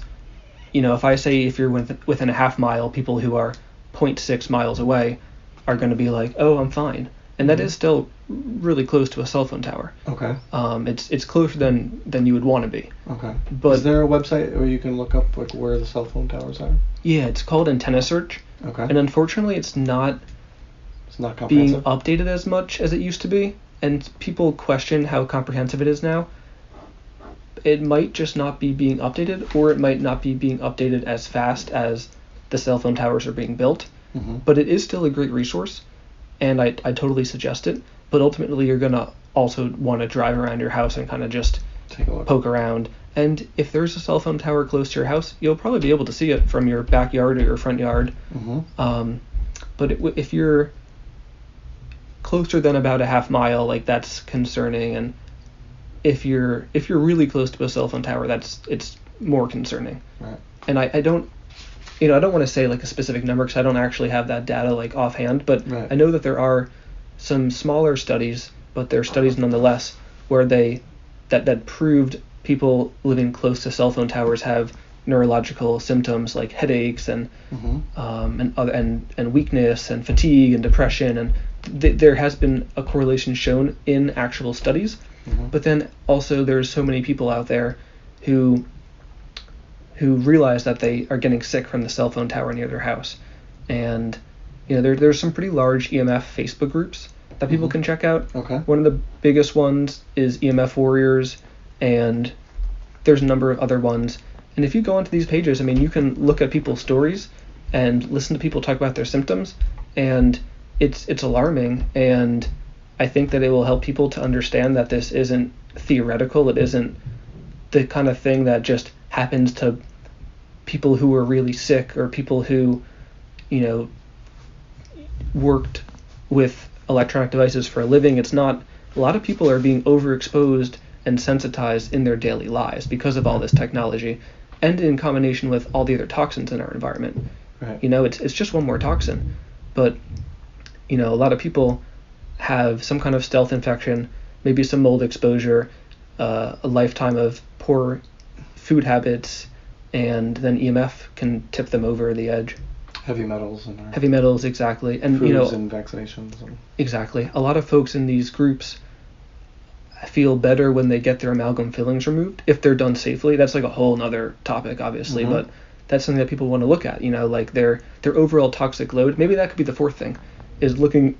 you know, if I say if you're within a half mile, people who are 0.6 miles away are going to be like, oh, I'm fine. And that is still really close to a cell phone tower. Okay. It's closer than you would want to be. Okay. But is there a website where you can look up like where the cell phone towers are? Yeah, it's called Antenna Search. Okay. And unfortunately, it's not being updated as much as it used to be. And people question how comprehensive it is now. It might just not be being updated, or it might not be being updated as fast as the cell phone towers are being built. But it is still a great resource, and I totally suggest it. But ultimately, you're going to also want to drive around your house and kind of just take a look, poke around. And if there's a cell phone tower close to your house, you'll probably be able to see it from your backyard or your front yard. But if you're closer than about a half mile, like, that's concerning. And if you're really close to a cell phone tower, it's more concerning. Right. And I don't want to say like a specific number, because I don't actually have that data like offhand, but I know that there are some smaller studies, but they're studies nonetheless, where that proved people living close to cell phone towers have neurological symptoms like headaches and weakness and fatigue and depression, and there has been a correlation shown in actual studies. But then also there's so many people out there who realize that they are getting sick from the cell phone tower near their house. And, you know, there's some pretty large EMF Facebook groups that people can check out. Okay. One of the biggest ones is EMF Warriors, and there's a number of other ones. And if you go onto these pages, I mean, you can look at people's stories and listen to people talk about their symptoms, and it's alarming. And I think that it will help people to understand that this isn't theoretical. It isn't the kind of thing that just happens to people who are really sick or people who, worked with electronic devices for a living. It's not. A lot of people are being overexposed and sensitized in their daily lives because of all this technology, and in combination with all the other toxins in our environment. Right. It's just one more toxin. But, a lot of people have some kind of stealth infection, maybe some mold exposure, a lifetime of poor food habits, and then EMF can tip them over the edge. Heavy metals and Heavy metals, exactly. And foods and vaccinations. Exactly. A lot of folks in these groups feel better when they get their amalgam fillings removed, if they're done safely. That's like a whole nother topic, obviously, but that's something that people want to look at, like their overall toxic load. Maybe that could be the fourth thing, is looking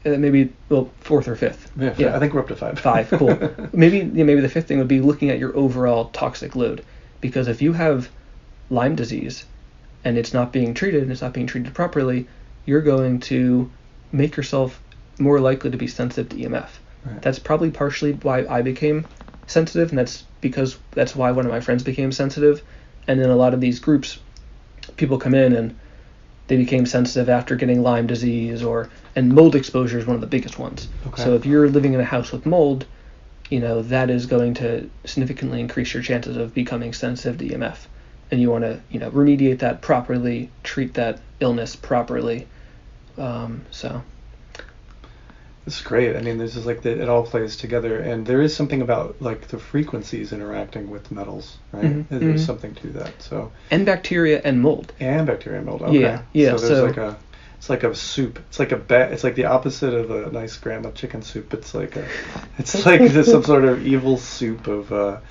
fourth or fifth. Yeah, I think we're up to five. Five, cool. maybe the fifth thing would be looking at your overall toxic load, because if you have Lyme disease and it's not being treated and it's not being treated properly, you're going to make yourself more likely to be sensitive to EMF. Right. That's probably partially why I became sensitive, and that's why one of my friends became sensitive. And in a lot of these groups, people come in and they became sensitive after getting Lyme disease, and mold exposure is one of the biggest ones. Okay. So if you're living in a house with mold, that is going to significantly increase your chances of becoming sensitive to EMF. And you want to, remediate that properly, treat that illness properly. So. It's great. I mean, this is it all plays together, and there is something about the frequencies interacting with metals, right? Mm-hmm. There's something to that. So. And bacteria and mold. Okay. Yeah. So there's it's like a soup. It's like it's like the opposite of a nice grandma chicken soup. It's like just some sort of evil soup of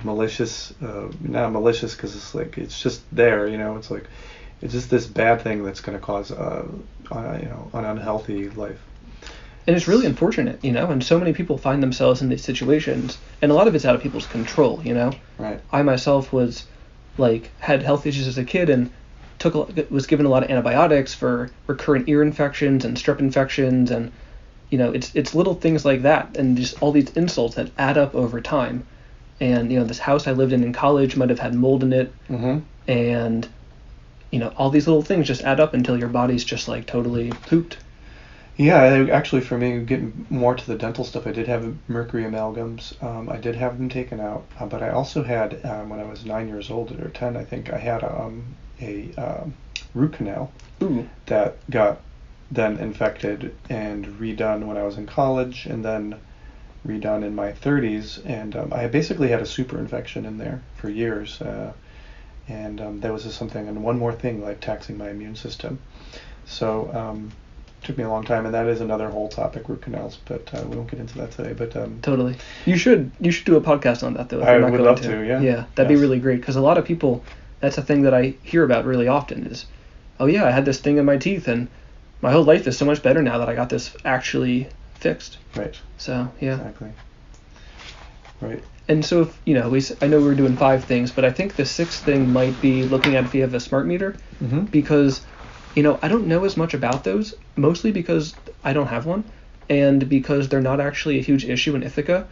malicious, not malicious because it's just there. It's just this bad thing that's going to cause an unhealthy life. And it's really unfortunate, and so many people find themselves in these situations, and a lot of it's out of people's control, Right. I myself was, had health issues as a kid and was given a lot of antibiotics for recurrent ear infections and strep infections, and, it's little things like that, and just all these insults that add up over time. And, this house I lived in college might have had mold in it, and, all these little things just add up until your body's just, totally pooped. Yeah, actually, for me, getting more to the dental stuff, I did have mercury amalgams. I did have them taken out, but I also had, when I was 9 years old, or 10, I think, I had a root canal. Ooh. That got then infected and redone when I was in college, and then redone in my 30s. And I basically had a super infection in there for years. And there was just something, and one more thing, taxing my immune system. So, took me a long time, and that is another whole topic, root canals, but we won't get into that today. But totally, you should do a podcast on that, though. If I you're not would going love to. Yeah, that'd be really great, because a lot of people, that's a thing that I hear about really often is, oh yeah, I had this thing in my teeth and my whole life is so much better now that I got this actually fixed. Right. So yeah. Exactly. Right. And so if, I know we were doing 5 things, but I think the 6th thing might be looking at if you have a smart meter, because I don't know as much about those, mostly because I don't have one, and because they're not actually a huge issue in Ithaca.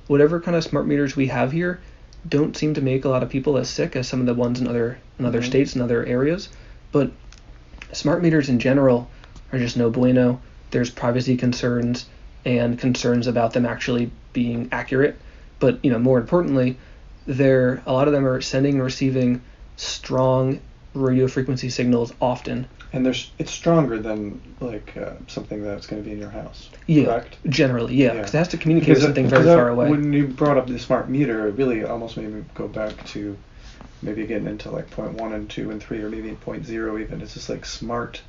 Whatever kind of smart meters we have here don't seem to make a lot of people as sick as some of the ones in other states and other areas. But smart meters in general are just no bueno. There's privacy concerns and concerns about them actually being accurate. But more importantly, a lot of them are sending and receiving strong radio frequency signals often. And it's stronger than something that's going to be in your house. Yeah, correct? Generally, yeah, because it has to communicate with something very far away. When you brought up the smart meter, it really almost made me go back to maybe getting into 0.1 and 2 and 3, or maybe 0.0 even. It's just smart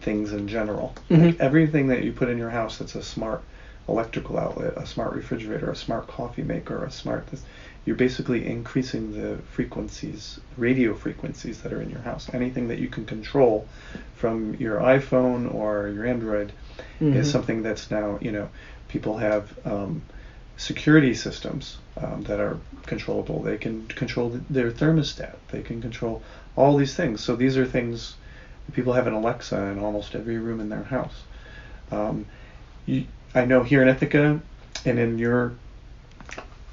things in general. Everything that you put in your house that's a smart electrical outlet, a smart refrigerator, a smart coffee maker, you're basically increasing the frequencies, radio frequencies that are in your house. Anything that you can control from your iPhone or your Android is something that's now, people have security systems that are controllable. They can control their thermostat. They can control all these things. So these are things, people have an Alexa in almost every room in their house. I know here in Ithaca and in your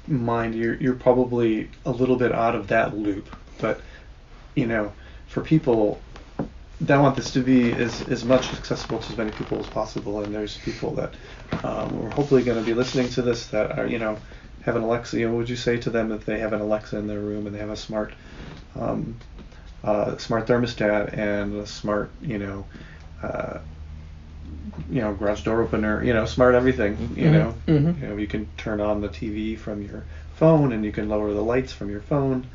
mind, you're probably a little bit out of that loop, but for people that want this to be as much accessible to as many people as possible, and there's people that are hopefully going to be listening to this that are have an Alexa. What would you say to them if they have an Alexa in their room and they have a smart thermostat and a smart garage door opener, smart everything, you can turn on the TV from your phone and you can lower the lights from your phone.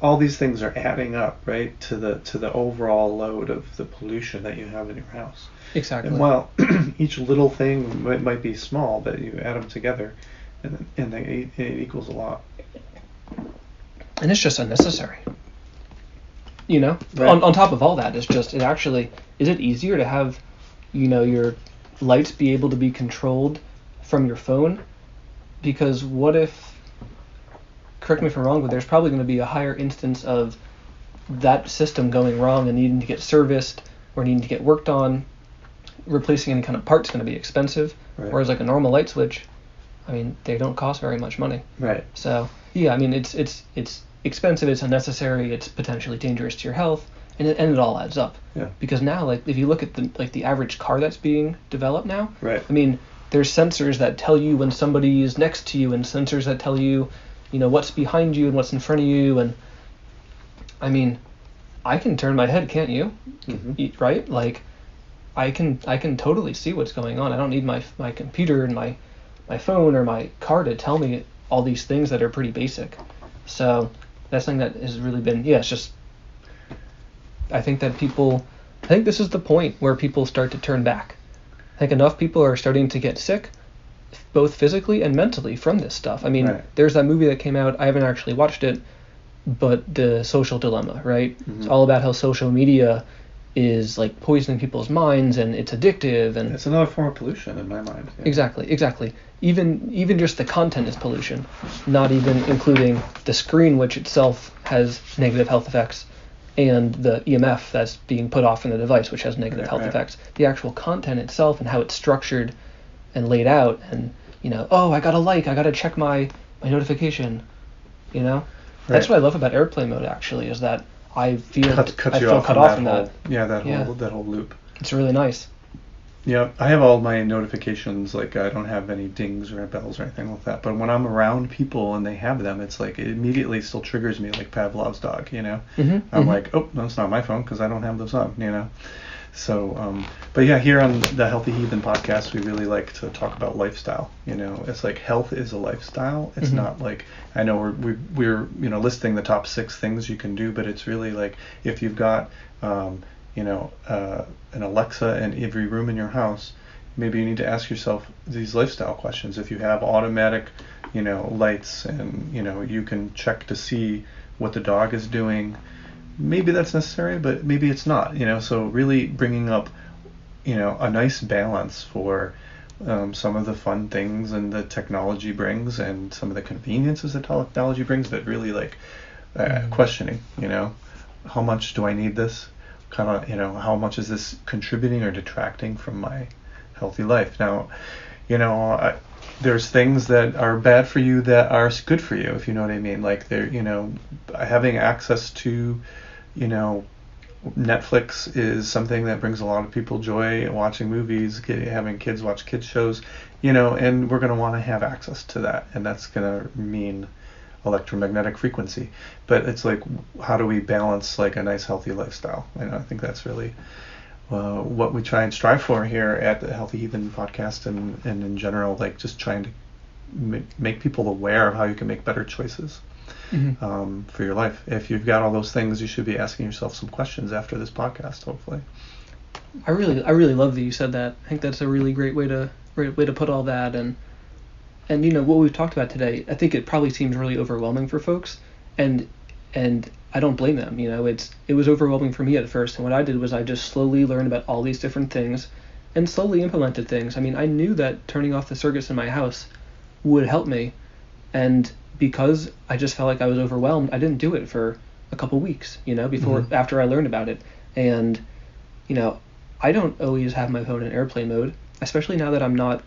All these things are adding up, right, to the overall load of the pollution that you have in your house. Exactly. And while each little thing might be small, but you add them together and it equals a lot. And it's just unnecessary. Right. On top of all that, is it easier to have your lights be able to be controlled from your phone? Because what if, correct me if I'm wrong, but there's probably going to be a higher instance of that system going wrong and needing to get serviced or needing to get worked on. Replacing any kind of part's going to be expensive, right. Whereas like a normal light switch, they don't cost very much money. Right. So yeah, it's expensive, it's unnecessary, it's potentially dangerous to your health, and it all adds up. Yeah. Because now, if you look at the average car that's being developed now, right. There's sensors that tell you when somebody is next to you, and sensors that tell you, what's behind you and what's in front of you, and I can turn my head, can't you? Mm-hmm. Right? I can totally see what's going on. I don't need my computer and my phone or my car to tell me all these things that are pretty basic. So that's something that has really been, it's just, I think this is the point where people start to turn back. I think enough people are starting to get sick, both physically and mentally, from this stuff. Right. There's that movie that came out, I haven't actually watched it, but The Social Dilemma, right? Mm-hmm. It's all about how social media is poisoning people's minds, and it's addictive, and it's another form of pollution in my mind. Yeah. Exactly. Even just the content is pollution, not even including the screen, which itself has negative health effects, and the EMF that's being put off in the device, which has negative health effects. The actual content itself and how it's structured and laid out, and I got I got to check my notification. That's what I love about airplane mode, actually, is that I feel cut off from that. That whole loop. It's really nice. Yeah, I have all my notifications, I don't have any dings or bells or anything like that. But when I'm around people and they have them, it's it immediately still triggers me like Pavlov's dog, Mm-hmm, I'm like, oh, no, it's not my phone because I don't have those on, So, but yeah, here on the Healthy Heathen podcast, we really like to talk about lifestyle. It's health is a lifestyle. It's not I know we're listing the top 6 things you can do, but it's really if you've got an Alexa in every room in your house, maybe you need to ask yourself these lifestyle questions. If you have automatic, lights, and you can check to see what the dog is doing, maybe that's necessary, but maybe it's not. So really bringing up, a nice balance for some of the fun things and the technology brings, and some of the conveniences that technology brings, but really questioning. How much do I need this? Kind of, how much is this contributing or detracting from my healthy life? Now, there's things that are bad for you that are good for you, if you know what I mean. Having access to, Netflix is something that brings a lot of people joy. Watching movies, having kids watch kids shows, and we're going to want to have access to that, and that's going to mean electromagnetic frequency. But it's how do we balance a nice healthy lifestyle? I think that's really what we try and strive for here at the Healthy Heathen podcast, and in general, just trying to make people aware of how you can make better choices for your life. If you've got all those things, you should be asking yourself some questions after this podcast, hopefully. I really love that you said that. I think that's a really great way to put all that, and what we've talked about today, I think it probably seems really overwhelming for folks, and I don't blame them. It was overwhelming for me at first, and what I did was I just slowly learned about all these different things and slowly implemented things. I knew that turning off the circuits in my house would help me. And because I just felt like I was overwhelmed, I didn't do it for a couple weeks, after I learned about it. And, I don't always have my phone in airplane mode, especially now that I'm not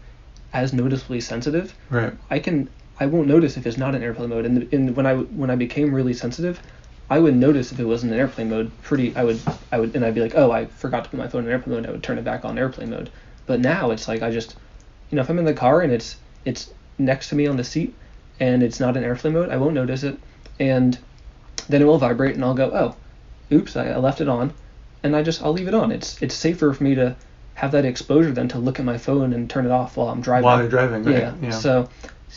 as noticeably sensitive. Right. I won't notice if it's not in airplane mode. And when I became really sensitive, I would notice if it wasn't in airplane mode. And I'd be like, oh, I forgot to put my phone in airplane mode. I would turn it back on airplane mode. But now it's like I just, if I'm in the car and it's next to me on the seat and it's not in airplane mode, I won't notice it. And then it will vibrate and I'll go, oh, oops, I left it on. And I'll leave it on. It's safer for me to have that exposure than to look at my phone and turn it off while I'm driving. While you're driving, right? Yeah. So,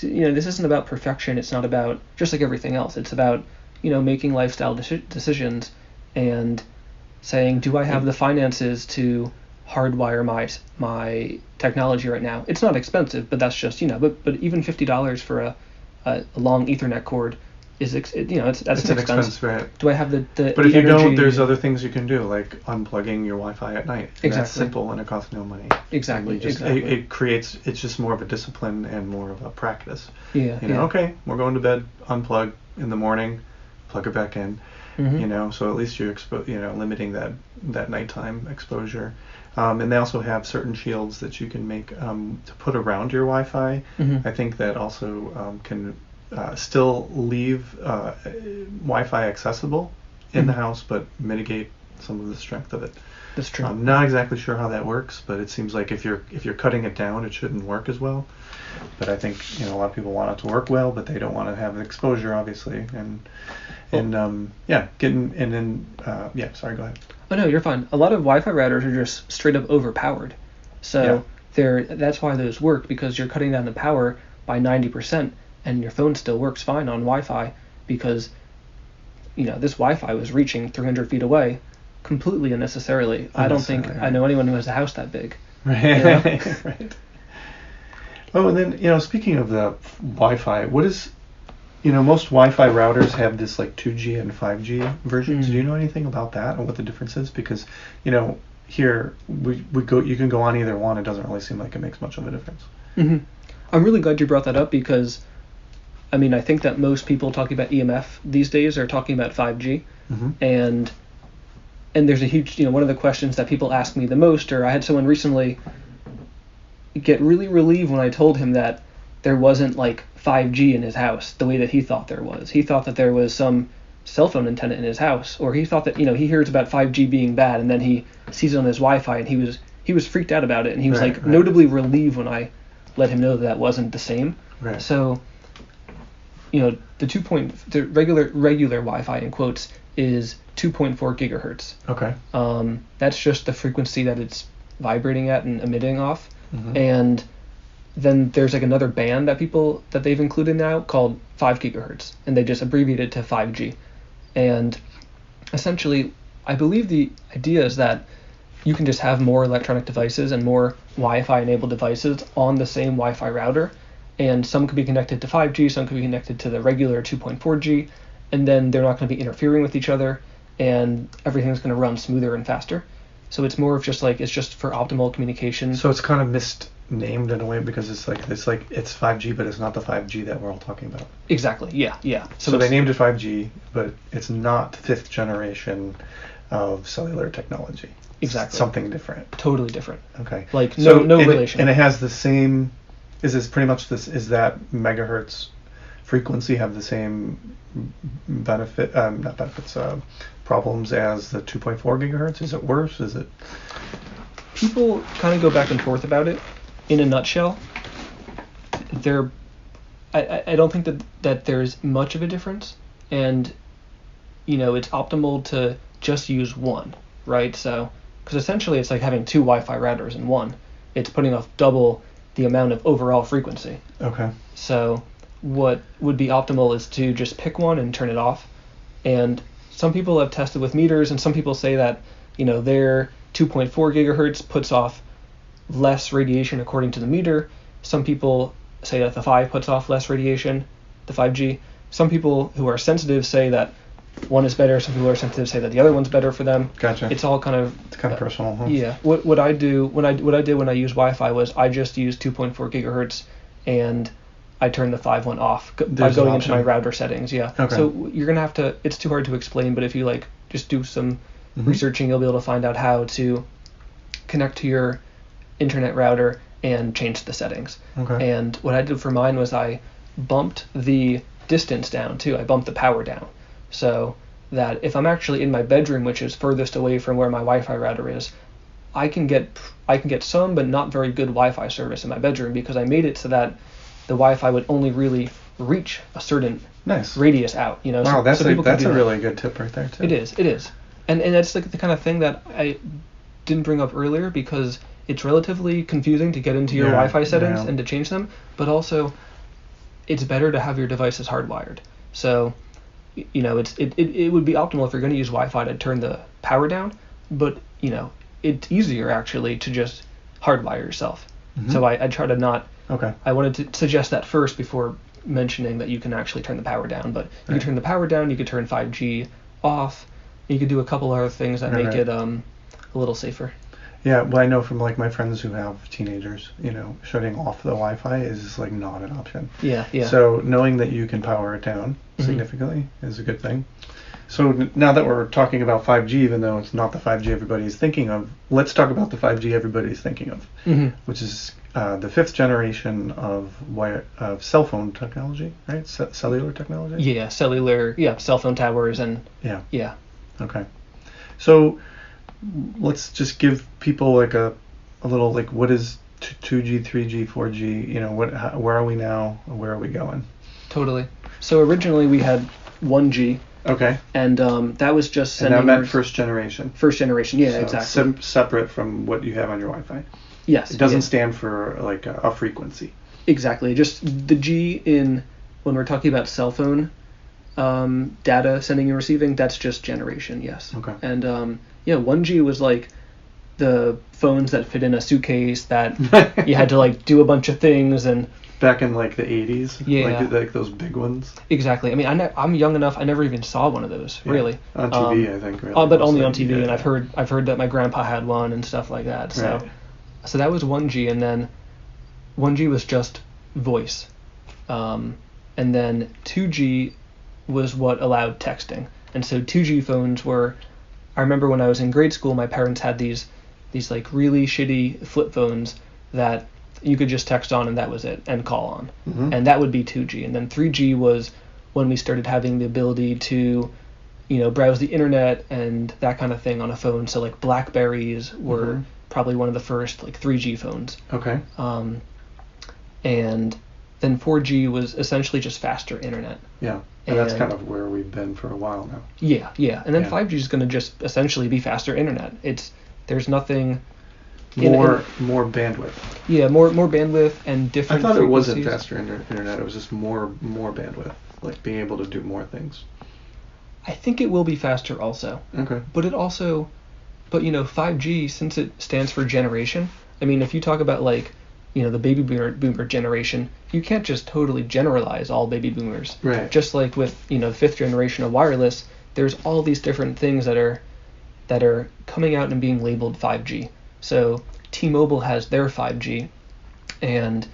this isn't about perfection. It's not about, just like everything else, it's about, making lifestyle decisions and saying, do I have the finances to hardwire my technology right now? It's not expensive, but that's just, but even $50 for a long Ethernet cord is, that's an expense. Right? Do I have the But if you energy? don't, there's other things you can do, like unplugging your Wi-Fi at night. And Exactly. That's simple and it costs no money. Exactly. It's just more of a discipline and more of a practice. Yeah. Okay, we're going to bed, unplug in the morning, plug it back in. Mm-hmm. So at least you're limiting that nighttime exposure. And they also have certain shields that you can make to put around your Wi-Fi. Mm-hmm. I think that also can still leave Wi-Fi accessible in the house, but mitigate some of the strength of it. That's true. I'm not exactly sure how that works, but it seems like if you're cutting it down, it shouldn't work as well. But I think a lot of people want it to work well, but they don't want to have exposure, obviously. Sorry, go ahead. Oh no, you're fine. A lot of Wi-Fi routers are just straight up overpowered. So that's why those work, because you're cutting down the power by 90%, and your phone still works fine on Wi-Fi because this Wi-Fi was reaching 300 feet away completely unnecessarily. I don't think I know anyone who has a house that big. Right. Right. Oh, and then speaking of the Wi-Fi, what is most Wi-Fi routers have this like 2G and 5G versions. Do you know anything about that or what the difference is? Because here you can go on either one. It doesn't really seem like it makes much of a difference. Mm-hmm. I'm really glad you brought that up because I think that most people talking about EMF these days are talking about 5G. Mm-hmm. And there's a huge, one of the questions that people ask me the most, or I had someone recently get really relieved when I told him that there wasn't like 5G in his house the way that he thought there was. He thought that there was some cell phone antenna in his house, or he thought that, he hears about 5G being bad and then he sees it on his Wi-Fi and he was freaked out about it, and he was notably relieved when I let him know that wasn't the same. Right. So, the regular Wi-Fi in quotes is 2.4 gigahertz. Okay. That's just the frequency that it's vibrating at and emitting off. Mm-hmm. And then there's like another band that they've included now called 5 gigahertz, and they just abbreviate it to 5G. And essentially, I believe the idea is that you can just have more electronic devices and more Wi-Fi enabled devices on the same Wi-Fi router, and some could be connected to 5G, some could be connected to the regular 2.4G, and then they're not going to be interfering with each other, and everything's going to run smoother and faster. So it's more of just like, it's just for optimal communication. So it's kind of misnamed in a way because it's 5G, but it's not the 5G that we're all talking about. Exactly. Yeah. So they named it 5G, but it's not 5th generation of cellular technology. Exactly. It's something different. Totally different. Okay. Like no relation. And it has the same. Is that megahertz frequency have the same problems as the 2.4 gigahertz? Is it worse? Is it? People kind of go back and forth about it. In a nutshell, I don't think that there's much of a difference, and it's optimal to just use one, right? So, because essentially it's like having two Wi-Fi routers in one. It's putting off double the amount of overall frequency. Okay. So what would be optimal is to just pick one and turn it off. And some people have tested with meters, and some people say that their 2.4 gigahertz puts off less radiation according to the meter. Some people say that the 5 puts off less radiation, the 5G. Some people who are sensitive say that one is better. Some people who are sensitive say that the other one's better for them. Gotcha. It's all kind of personal. Huh? Yeah. What I did when I used Wi-Fi was I just used 2.4 gigahertz, and I turn the 5.1 off by There's an going into my option. router settings. Yeah. Okay. So you're gonna have to. It's too hard to explain, but if you like just do some Mhm. researching, you'll be able to find out how to connect to your internet router and change the settings. Okay. And what I did for mine was I bumped the distance down too. I bumped the power down, so that if I'm actually in my bedroom, which is furthest away from where my Wi-Fi router is, I can get some but not very good Wi-Fi service in my bedroom because I made it so that the Wi-Fi would only really reach a certain Nice. radius out. You know. Wow, that's so people can that's do a that. really good tip right there too. It is, and that's like the kind of thing that I didn't bring up earlier because it's relatively confusing to get into your Yeah, Wi-Fi settings yeah. and to change them, but also it's better to have your devices hardwired. So, you know, it would be optimal if you're going to use Wi-Fi to turn the power down, but you know, it's easier actually to just hardwire yourself. Mhm. So I try to not. Okay. I wanted to suggest that first before mentioning that you can actually turn the power down. But you Right. can turn the power down, you could turn 5G off, you could do a couple other things that Right, make right. it a little safer. Yeah, well, I know from like my friends who have teenagers, shutting off the Wi-Fi is like not an option. Yeah, yeah. So knowing that you can power it down Mhm. significantly is a good thing. So now that we're talking about 5G, even though it's not the 5G everybody's thinking of, let's talk about the 5G everybody's thinking of, Mhm. which is the 5th generation of cell phone technology, right? Cellular technology. Yeah, cellular, cell phone towers and Yeah. yeah. Okay. So let's just give people like a little like what is 2G, 3G, 4G? Where are we now? Where are we going? Totally. So originally we had 1G, Okay. and that was just And sending that meant your first generation. first generation. Yeah, So exactly. separate from what you have on your Wi-Fi. Yes. It doesn't yeah. stand for like a frequency. Exactly. Just the G in when we're talking about cell phone data sending and receiving, that's just generation. Yes. Okay. And 1G was like the phones that fit in a suitcase that you had to like do a bunch of things and. Back in like the 80s. Yeah. Like those big ones. Exactly. I mean, I'm young enough. I never even saw one of those. Yeah. Really. On TV, I think. Really, But only mostly. on TV, Yeah. and I've heard that my grandpa had one and stuff like that. So, Right. so that was 1G, and then 1G was just voice, and then 2G was what allowed texting. And so 2G phones were. I remember when I was in grade school, my parents had these like really shitty flip phones that you could just text on and that was it, and call on. Mhm. And that would be 2G. And then 3G was when we started having the ability to, browse the internet and that kind of thing on a phone. So like Blackberries were Mhm. probably one of the first like 3G phones. Okay. And then 4G was essentially just faster internet. Yeah. And that's And- kind of where we've been for a while now. Yeah. And then Yeah. 5G is going to just essentially be faster internet. There's nothing. More bandwidth. Yeah, more bandwidth and I different. thought it wasn't frequencies. faster internet. It was just more bandwidth, like being able to do more things. I think it will be faster also, Okay. but 5G, since it stands for generation. I mean, if you talk about like, the baby boomer generation, you can't just totally generalize all baby boomers. Right. Just like with the 5th generation of wireless, there's all these different things that are coming out and being labeled 5G. So T-Mobile has their 5G, and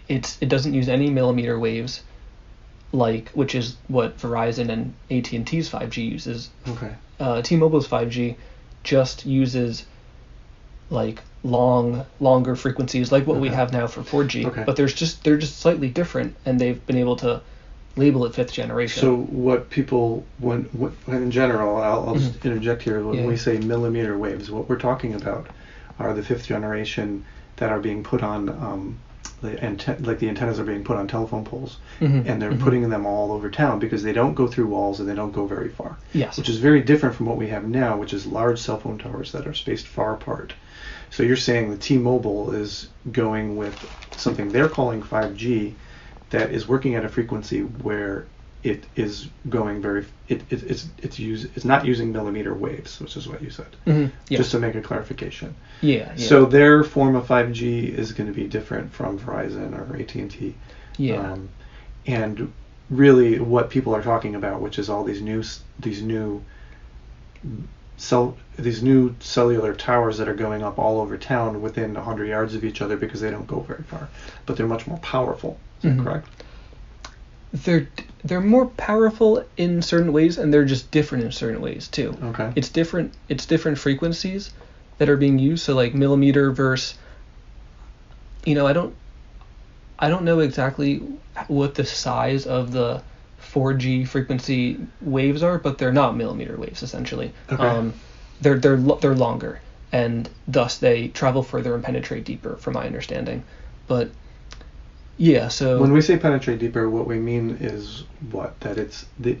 it doesn't use any millimeter waves, which is what Verizon and AT&T's 5G uses. Okay. T-Mobile's 5G just uses like longer frequencies, like what we Okay. have now for 4G. Okay. But they're just slightly different, and they've been able to label it 5th generation. So what people when in general, I'll just Mhm. interject here. When Yeah. we say millimeter waves, what we're talking about are the 5th generation that are being put on the antennas are being put on telephone poles, Mhm. and they're Mhm. putting them all over town because they don't go through walls and they don't go very far. Yes. Which is very different from what we have now, which is large cell phone towers that are spaced far apart. So you're saying that T-Mobile is going with something they're calling 5G that is working at a frequency where it is going it's not using millimeter waves, which is what you said. Mhm. Yeah. Just to make a clarification. Yeah. So their form of 5G is going to be different from Verizon or AT&T. Yeah. And really what people are talking about, which is all these new these new cellular towers that are going up all over town within 100 yards of each other because they don't go very far, but they're much more powerful. Is that correct? They're more powerful in certain ways, and they're just different in certain ways too. Okay. It's different frequencies that are being used. So like millimeter versus, I don't know exactly what the size of the 4G frequency waves are, but they're not millimeter waves essentially. Okay. They're longer, and thus they travel further and penetrate deeper, from my understanding. But yeah, so when we say penetrate deeper, what we mean is that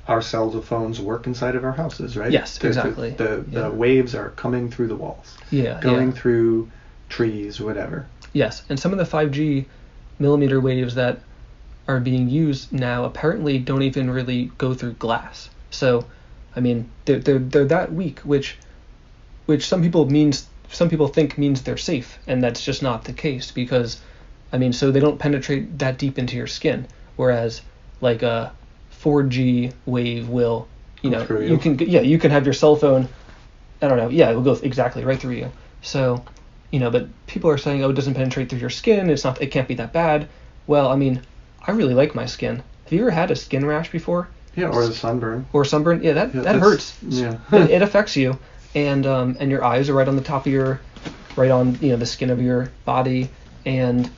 our cell phones work inside of our houses, right? Yes, exactly. The waves are coming through the walls. Yeah. Going through trees, whatever. Yes, and some of the 5G millimeter waves that are being used now apparently don't even really go through glass. So, I mean, they're that weak, which some people think means they're safe, and that's just not the case, because, I mean, so they don't penetrate that deep into your skin, whereas like a 4G wave will, you can have your cell phone, I don't know, it will go exactly right through you. So, but people are saying, oh, it doesn't penetrate through your skin, it can't be that bad. Well, I mean, I really like my skin. Have you ever had a skin rash before? Yeah, or a sunburn. Yeah, that hurts. Yeah. It affects you, and your eyes are right on the top of right on the skin of your body, and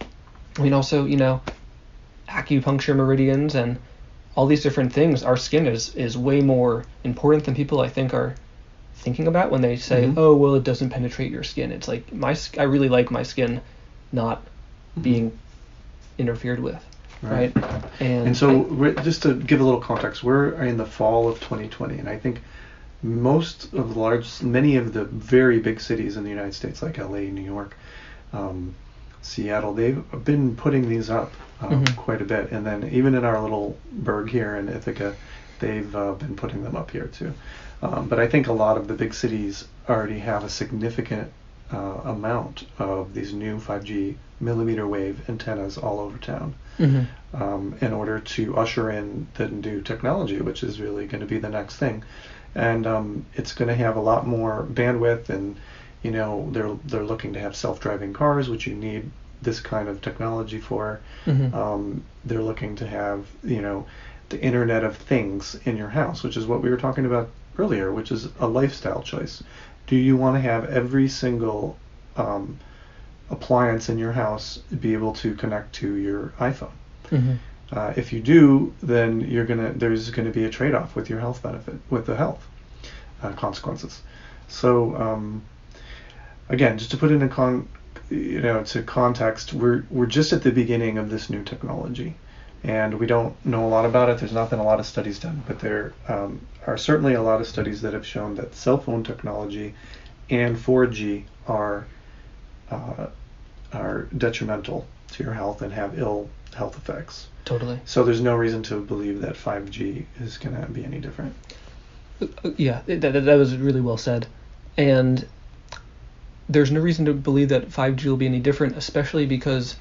I mean also acupuncture meridians and all these different things. Our skin is way more important than people I think are thinking about when they say, oh, well, it doesn't penetrate your skin. It's like I really like my skin not being interfered with. Right. And so just to give a little context, we're in the fall of 2020, and I think many of the very big cities in the United States, like LA, New York, Seattle, they've been putting these up quite a bit. And then even in our little burg here in Ithaca, they've been putting them up here too. But I think a lot of the big cities already have a significant amount of these new 5G millimeter wave antennas all over town, in order to usher in the new technology, which is really going to be the next thing. And it's going to have a lot more bandwidth, and they're looking to have self-driving cars, which you need this kind of technology for. They're looking to have the Internet of Things in your house, which is what we were talking about earlier, which is a lifestyle choice. Do you want to have every single appliance in your house be able to connect to your iPhone? If you do, then there's gonna be a trade-off with your health benefit, with the health consequences. So again, just to put it to context, we're just at the beginning of this new technology, and we don't know a lot about it. There's not been a lot of studies done, but there are certainly a lot of studies that have shown that cell phone technology and 4G are detrimental to your health and have ill health effects. Totally. So there's no reason to believe that 5G is going to be any different. Yeah, that was really well said. And there's no reason to believe that 5G will be any different, especially because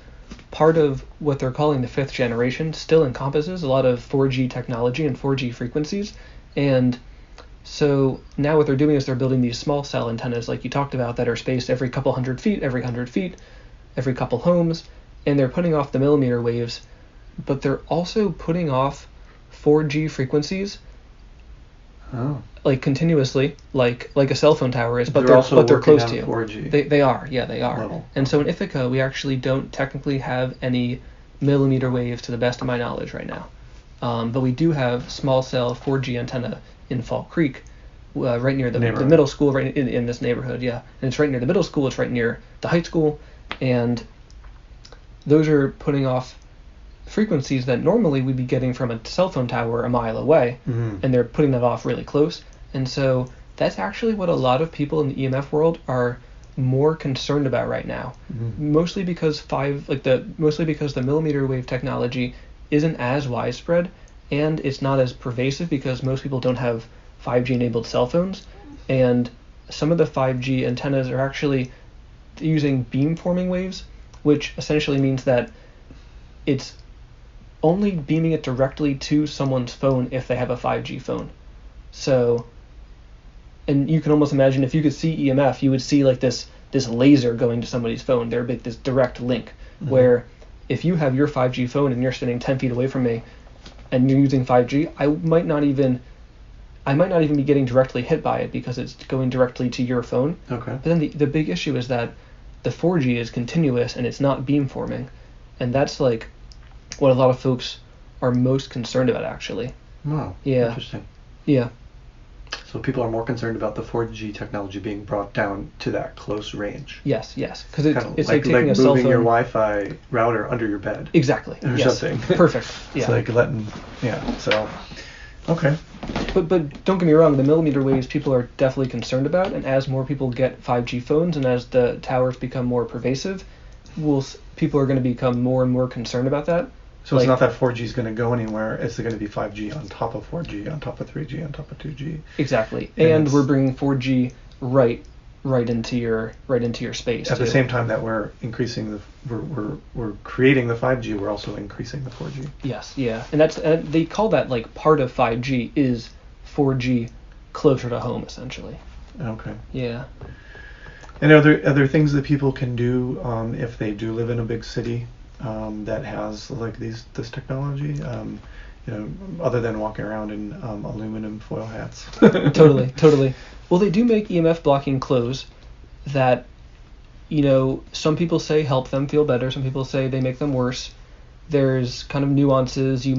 part of what they're calling the 5th generation still encompasses a lot of 4G technology and 4G frequencies. And so now what they're doing is they're building these small cell antennas like you talked about that are spaced every couple hundred feet, every couple homes, and they're putting off the millimeter waves, but they're also putting off 4G frequencies like continuously, like a cell phone tower is, but they're close to you. 4G. They are. And so in Ithaca, we actually don't technically have any millimeter waves to the best of my knowledge right now. But we do have small cell 4G antenna in Fall Creek, right near the middle school, right in this neighborhood, yeah. And it's right near the middle school, it's right near the high school, and those are putting off frequencies that normally we'd be getting from a cell phone tower a mile away, and they're putting that off really close. And so that's actually what a lot of people in the EMF world are more concerned about right now, mostly because the millimeter wave technology isn't as widespread, and it's not as pervasive because most people don't have 5G enabled cell phones, and some of the 5G antennas are actually using beamforming waves, which essentially means that it's only beaming it directly to someone's phone if they have a 5G phone. So, and you can almost imagine if you could see EMF, you would see like this laser going to somebody's phone. There would be this direct link where if you have your 5G phone and you're standing 10 feet away from me and you're using 5G, I might not even be getting directly hit by it because it's going directly to your phone. Okay. But then the big issue is that the 4G is continuous and it's not beamforming. And that's like what a lot of folks are most concerned about, actually. Wow. Yeah. Interesting. Yeah. So people are more concerned about the 4G technology being brought down to that close range. Yes. Because it's Kinda like taking a cell moving phone. your Wi-Fi router under your bed. Exactly. Or yes. something. Perfect. Yeah. It's like letting, so, okay. But don't get me wrong, the millimeter waves people are definitely concerned about, and as more people get 5G phones and as the towers become more pervasive, people are going to become more and more concerned about that. So it's not that 4G is going to go anywhere. It's going to be 5G on top of 4G, on top of 3G, on top of 2G. Exactly. And we're bringing 4G right into your space. At the same time that we're increasing we're creating the 5G, we're also increasing the 4G. Yes, yeah. And they call that like part of 5G is 4G closer to home, essentially. Okay. Yeah. And are there things that people can do if they do live in a big city that has like this technology? Other than walking around in aluminum foil hats. Totally. Well, they do make EMF blocking clothes that, some people say help them feel better. Some people say they make them worse. There's kind of nuances. You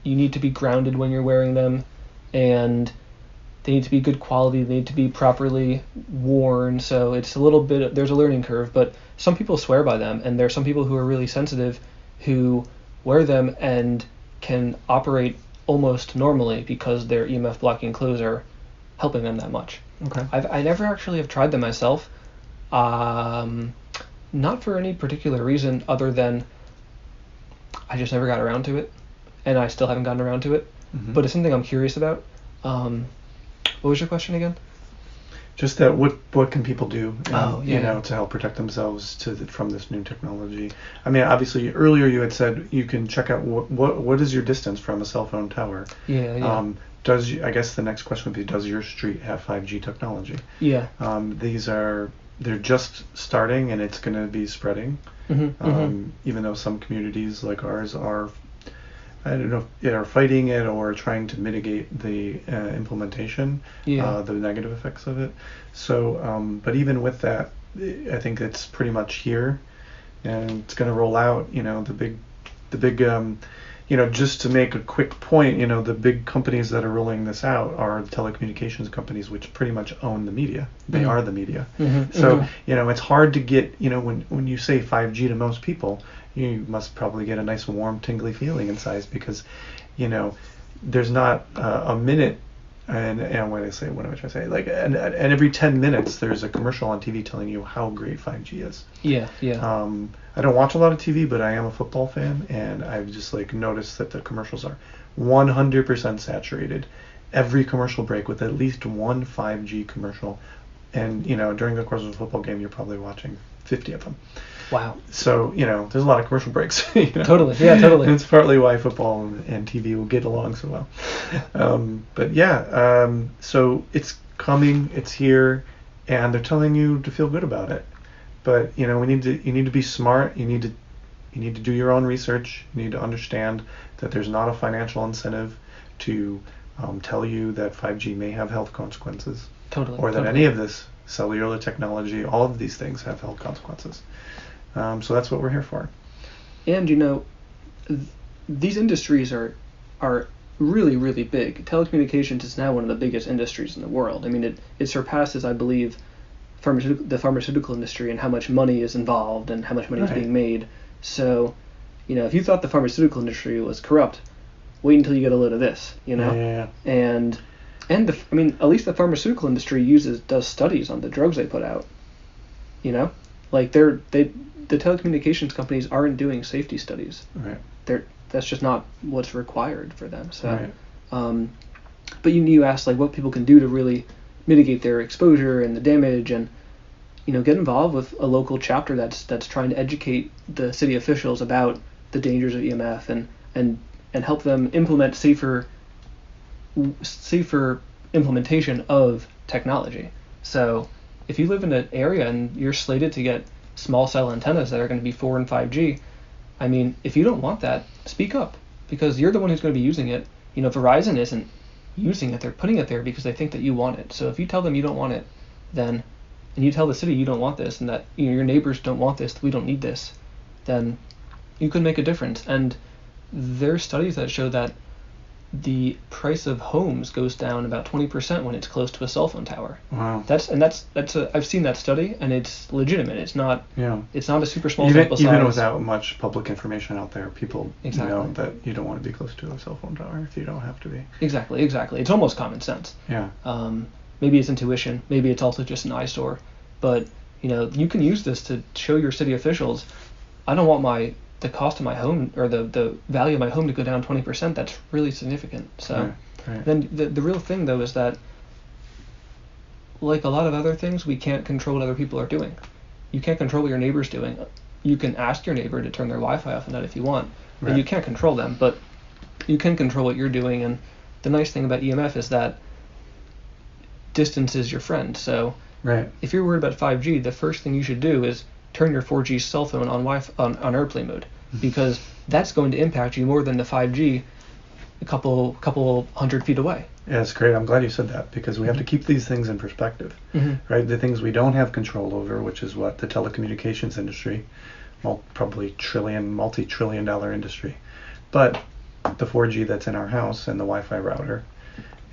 need to be grounded when you're wearing them, and they need to be good quality. They need to be properly worn. So it's there's a learning curve, but some people swear by them, and there are some people who are really sensitive who wear them and can operate almost normally because their EMF blocking clothes are helping them that much. Okay. I never actually have tried them myself, not for any particular reason other than I just never got around to it, and I still haven't gotten around to it. Mm-hmm. But it's something I'm curious about. What was your question again? Just that what can people do, to help protect themselves from this new technology? I mean, obviously earlier you had said you can check out what is your distance from a cell phone tower. Yeah. I guess the next question would be, does your street have 5G technology? Yeah. They're just starting and it's going to be spreading. Even though some communities like ours are, I don't know, are fighting it or trying to mitigate the implementation, the negative effects of it. So, but even with that, I think it's pretty much here, and it's going to roll out. The big, just to make a quick point, the big companies that are rolling this out are telecommunications companies, which pretty much own the media. They are the media. So, it's hard to get, when you say 5G to most people, you must probably get a nice warm tingly feeling inside because there's not a minute and what am I trying to say, like and every 10 minutes there's a commercial on TV telling you how great 5G is. I don't watch a lot of TV, but I am a football fan, and I've just noticed that the commercials are 100% saturated every commercial break with at least one 5G commercial, and during the course of a football game you're probably watching 50 of them. Wow. So, there's a lot of commercial breaks. Totally. And it's partly why football and TV will get along so well. So it's coming, it's here, and they're telling you to feel good about it. But, you need to be smart. You need to do your own research. You need to understand that there's not a financial incentive to tell you that 5G may have health consequences. Or that any of this cellular technology, all of these things have health consequences. So that's what we're here for. And these industries are really, really big. Telecommunications is now one of the biggest industries in the world. I mean, it surpasses, I believe, the pharmaceutical industry and how much money is involved and how much money is being made. So, if you thought the pharmaceutical industry was corrupt, wait until you get a load of this. Yeah. And at least the pharmaceutical industry does studies on the drugs they put out. The telecommunications companies aren't doing safety studies. Right. That's just not what's required for them. So, right. But you asked what people can do to really mitigate their exposure and the damage, and get involved with a local chapter that's trying to educate the city officials about the dangers of EMF and help them implement safer implementation of technology. So if you live in an area and you're slated to get small cell antennas that are going to be 4 and 5G, I mean, if you don't want that, speak up, because you're the one who's going to be using it. You know, Verizon isn't using it, they're putting it there because they think that you want it. So if you tell them you don't want it, then, and you tell the city you don't want this, and that, you know, your neighbors don't want this, we don't need this, then you could make a difference. And there are studies that show that the price of homes goes down about 20% when it's close to a cell phone tower. Wow. I've seen that study, and it's legitimate. It's not it's not a super small even, sample size. even without much public information out there, people Exactly. know that you don't want to be close to a cell phone tower if you don't have to be. Exactly. It's almost common sense. Yeah. Maybe it's intuition. Maybe it's also just an eyesore. But, you know, you can use this to show your city officials, I don't want the cost of my home, or the value of my home, to go down 20%. That's really significant. So Right. then the real thing, though, is that, like a lot of other things, we can't control what other people are doing. You can't control what your neighbor's doing. You can ask your neighbor to turn their Wi-Fi off and that if you want, Right. and you can't control them, but you can control what you're doing. And the nice thing about EMF is that distance is your friend. So Right. if you're worried about 5G, the first thing you should do is turn your 4G cell phone on on airplane mode, because that's going to impact you more than the 5G a couple hundred feet away. Yeah, it's great. I'm glad you said that, because we have to keep these things in perspective, right? The things we don't have control over, which is what the telecommunications industry, probably multi-trillion dollar industry, but the 4G that's in our house and the Wi-Fi router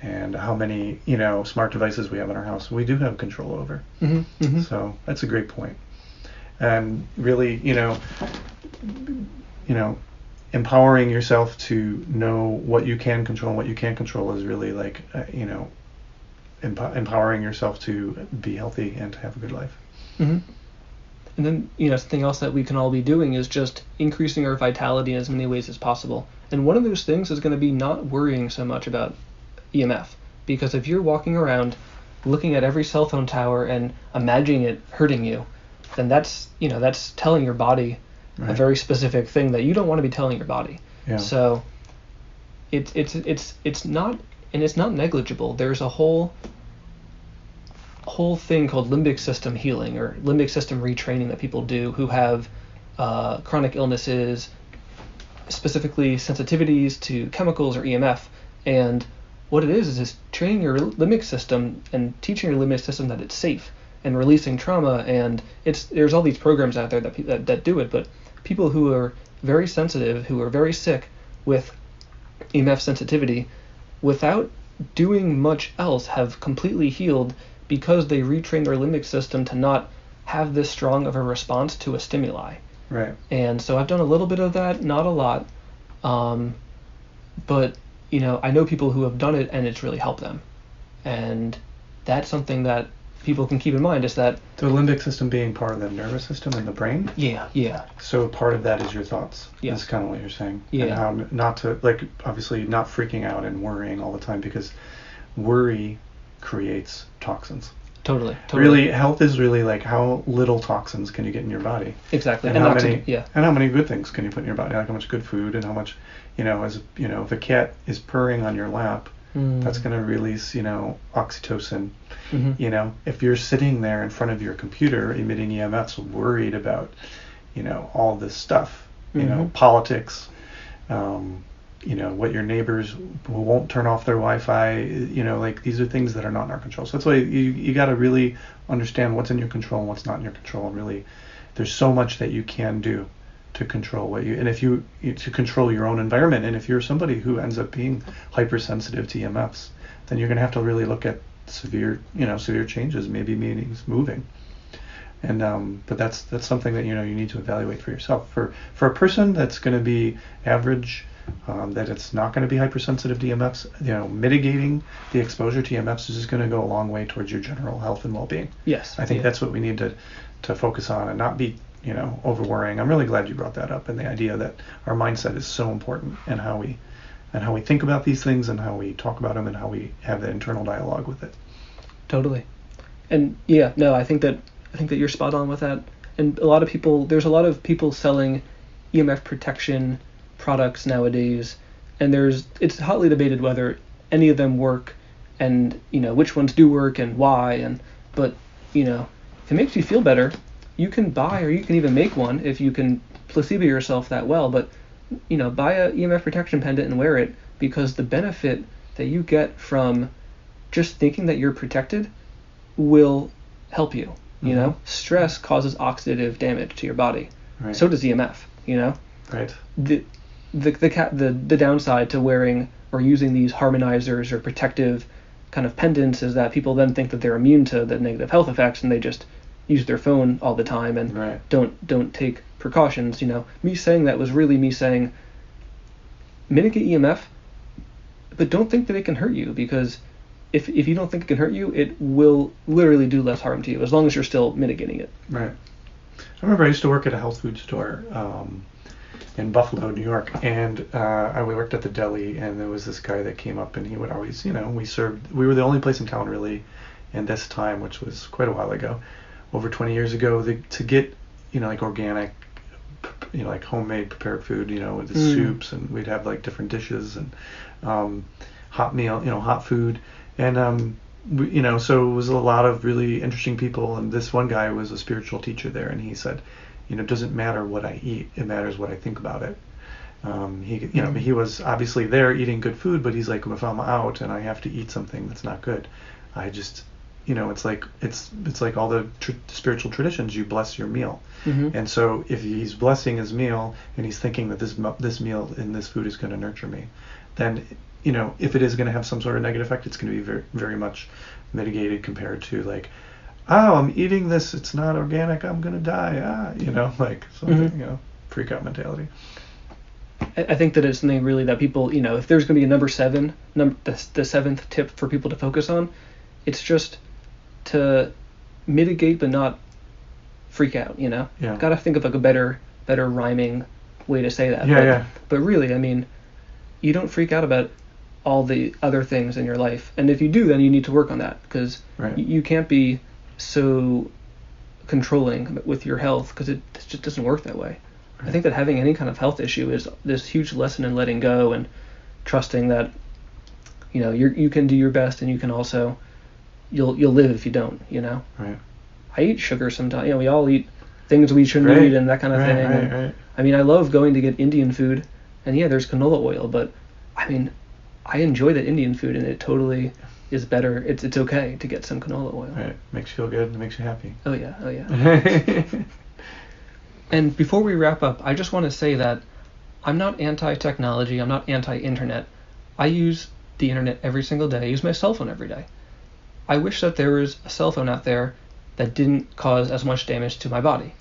and how many, you know, smart devices we have in our house, we do have control over. So that's a great point. And really, you know, empowering yourself to know what you can control and what you can't control is really like, empowering yourself to be healthy and to have a good life. And then, you know, something else that we can all be doing is just increasing our vitality in as many ways as possible. And one of those things is going to be not worrying so much about EMF, because if you're walking around looking at every cell phone tower and imagining it hurting you, then that's telling your body a very specific thing that you don't want to be telling your body. Yeah. So it's not negligible. There's a whole thing called limbic system healing, or limbic system retraining, that people do who have chronic illnesses, specifically sensitivities to chemicals or EMF. And what it is training your limbic system and teaching your limbic system that it's safe, and releasing trauma. And there's all these programs out there that do it, but people who are very sensitive, who are very sick with EMF sensitivity, without doing much else, have completely healed because they retrain their limbic system to not have this strong of a response to a stimuli. Right. And so I've done a little bit of that, not a lot, but you know, I know people who have done it and it's really helped them. And that's something that people can keep in mind, is that The limbic system being part of the nervous system in the brain. yeah. So part of that is your thoughts. Yeah. That's kind of what you're saying. Yeah. And how not to, like, obviously not freaking out and worrying all the time, because worry creates toxins. Totally. Really, health is really like how little toxins can you get in your body. Exactly. And how many good things can you put in your body? Like how much good food, and how much, if a cat is purring on your lap, that's going to release, oxytocin. If you're sitting there in front of your computer emitting EMFs, worried about, all this stuff, politics, what your neighbors who won't turn off their Wi-Fi, like these are things that are not in our control. So that's why you got to really understand what's in your control and what's not in your control. And really, there's so much that you can do to control to control your own environment. And if you're somebody who ends up being hypersensitive to EMFs, then you're going to have to really look at severe changes, maybe meaning moving. And but that's something that you need to evaluate for yourself. For a person that's going to be average, that it's not going to be hypersensitive to EMFs, mitigating the exposure to EMFs is just going to go a long way towards your general health and well-being. Yes. I think that's what we need to focus on, and not be over worrying. I'm really glad you brought that up, and the idea that our mindset is so important, and how we think about these things, and how we talk about them, and how we have that internal dialogue with it. Totally. And I think that you're spot on with that. And there's a lot of people selling EMF protection products nowadays, and it's hotly debated whether any of them work and which ones do work and why. But if it makes you feel better, you can buy, or you can even make one if you can placebo yourself that well. But buy a EMF protection pendant and wear it, because the benefit that you get from just thinking that you're protected will help you. Stress causes oxidative damage to your body. Right. So does EMF. Right. The downside to wearing or using these harmonizers or protective kind of pendants is that people then think that they're immune to the negative health effects, and they just use their phone all the time and Right. don't take precautions. Me saying that was really me saying mitigate EMF, but don't think that it can hurt you, because if you don't think it can hurt you, it will literally do less harm to you as long as you're still mitigating it. Right. I remember I used to work at a health food store in Buffalo, New York, and I worked at the deli, and there was this guy that came up, and he would always, we were the only place in town really in this time, which was quite a while ago, over 20 years ago, to get, like organic, like homemade prepared food, with the soups, and we'd have like different dishes and hot food, and so it was a lot of really interesting people. And this one guy was a spiritual teacher there, and he said, it doesn't matter what I eat, it matters what I think about it. He was obviously there eating good food, but he's like, if I'm out and I have to eat something that's not good, I just, it's like all the spiritual traditions, you bless your meal. Mm-hmm. And so if he's blessing his meal and he's thinking that this meal and this food is going to nurture me, then if it is going to have some sort of negative effect, it's going to be very, very much mitigated compared to like, oh, I'm eating this, it's not organic, I'm going to die, like something, freak out mentality. I think that it's something really that people, if there's going to be a number 7, the seventh tip for people to focus on, it's just to mitigate but not freak out, Yeah. Got to think of like a better rhyming way to say that. But really, you don't freak out about all the other things in your life. And if you do, then you need to work on that, because Right. you can't be so controlling with your health, because it just doesn't work that way. Right. I think that having any kind of health issue is this huge lesson in letting go and trusting that you can do your best, and you can also you'll live if you don't. Right. I eat sugar sometimes. We all eat things we shouldn't eat and that kind of thing. Right. I love going to get Indian food, and there's canola oil, but I enjoy that Indian food, and it totally is better. It's okay to get some canola oil. Right. Makes you feel good. It makes you happy. Oh yeah. And before we wrap up, I just want to say that I'm not anti-technology. I'm not anti-internet. I use the internet every single day. I use my cell phone every day. I wish that there was a cell phone out there that didn't cause as much damage to my body.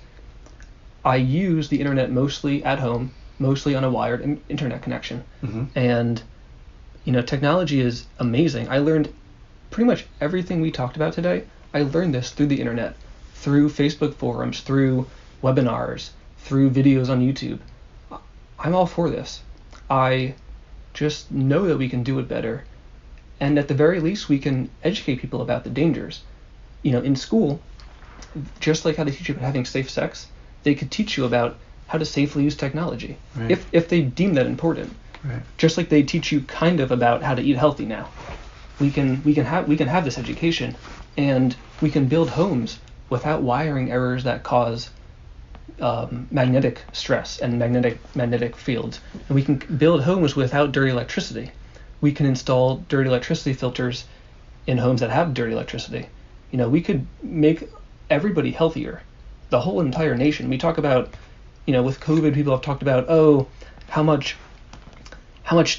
I use the internet mostly at home, mostly on a wired internet connection. Mm-hmm. And technology is amazing. I learned pretty much everything we talked about today. I learned this through the internet, through Facebook forums, through webinars, through videos on YouTube. I'm all for this. I just know that we can do it better. And at the very least, we can educate people about the dangers. In school, just like how they teach you about having safe sex, they could teach you about how to safely use technology, Right. if they deem that important. Right. Just like they teach you kind of about how to eat healthy now. We can have this education, and we can build homes without wiring errors that cause magnetic stress and magnetic fields. And we can build homes without dirty electricity. We can install dirty electricity filters in homes that have dirty electricity. We could make everybody healthier, the whole entire nation. We talk about, with COVID, people have talked about, how much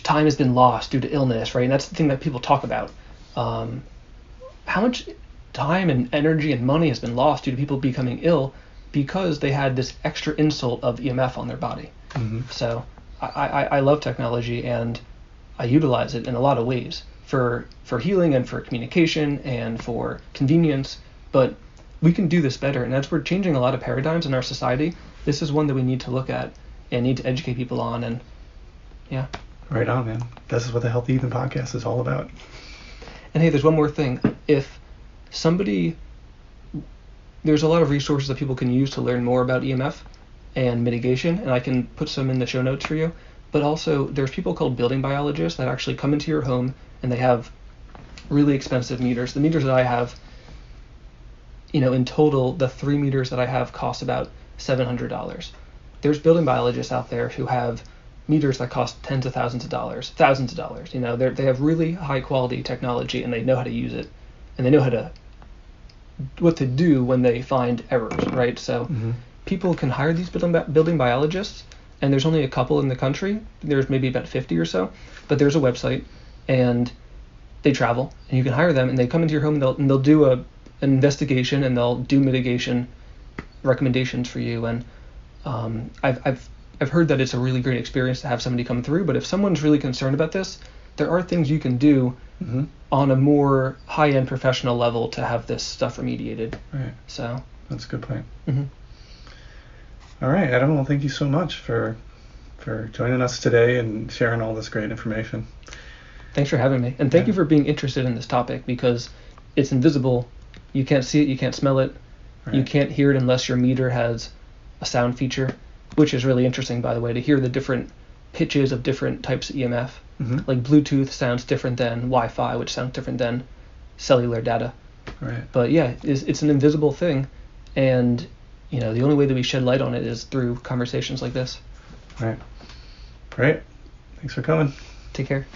time has been lost due to illness, right? And that's the thing that people talk about. How much time and energy and money has been lost due to people becoming ill because they had this extra insult of EMF on their body. Mm-hmm. So I love technology, and I utilize it in a lot of ways for healing and for communication and for convenience. But we can do this better, and as we're changing a lot of paradigms in our society, this is one that we need to look at and need to educate people on. And yeah. Right on, man. This is what the Healthy Heathen podcast is all about. And hey, there's one more thing. There's a lot of resources that people can use to learn more about EMF and mitigation, and I can put some in the show notes for you. But also, there's people called building biologists that actually come into your home, and they have really expensive meters. The meters that I have, in total, the 3 meters that I have cost about $700. There's building biologists out there who have meters that cost tens of thousands of dollars. They have really high quality technology, and they know how to use it, and they know what to do when they find errors, right? So people can hire these building biologists, and there's only a couple in the country. There's maybe about 50 or so, but there's a website, and they travel, and you can hire them, and they come into your home, and they'll do an investigation, and they'll do mitigation recommendations for you. And I've heard that it's a really great experience to have somebody come through. But if someone's really concerned about this, there are things you can do on a more high-end professional level to have this stuff remediated. Right. So that's a good point. All right, Adam. Well, thank you so much for joining us today and sharing all this great information. Thanks for having me, and thank you for being interested in this topic, because it's invisible. You can't see it, you can't smell it, you can't hear it unless your meter has a sound feature, which is really interesting, by the way, to hear the different pitches of different types of EMF. Like Bluetooth sounds different than Wi-Fi, which sounds different than cellular data. Right. But yeah, it's an invisible thing, and the only way that we shed light on it is through conversations like this. Right. Great. Thanks for coming. Take care.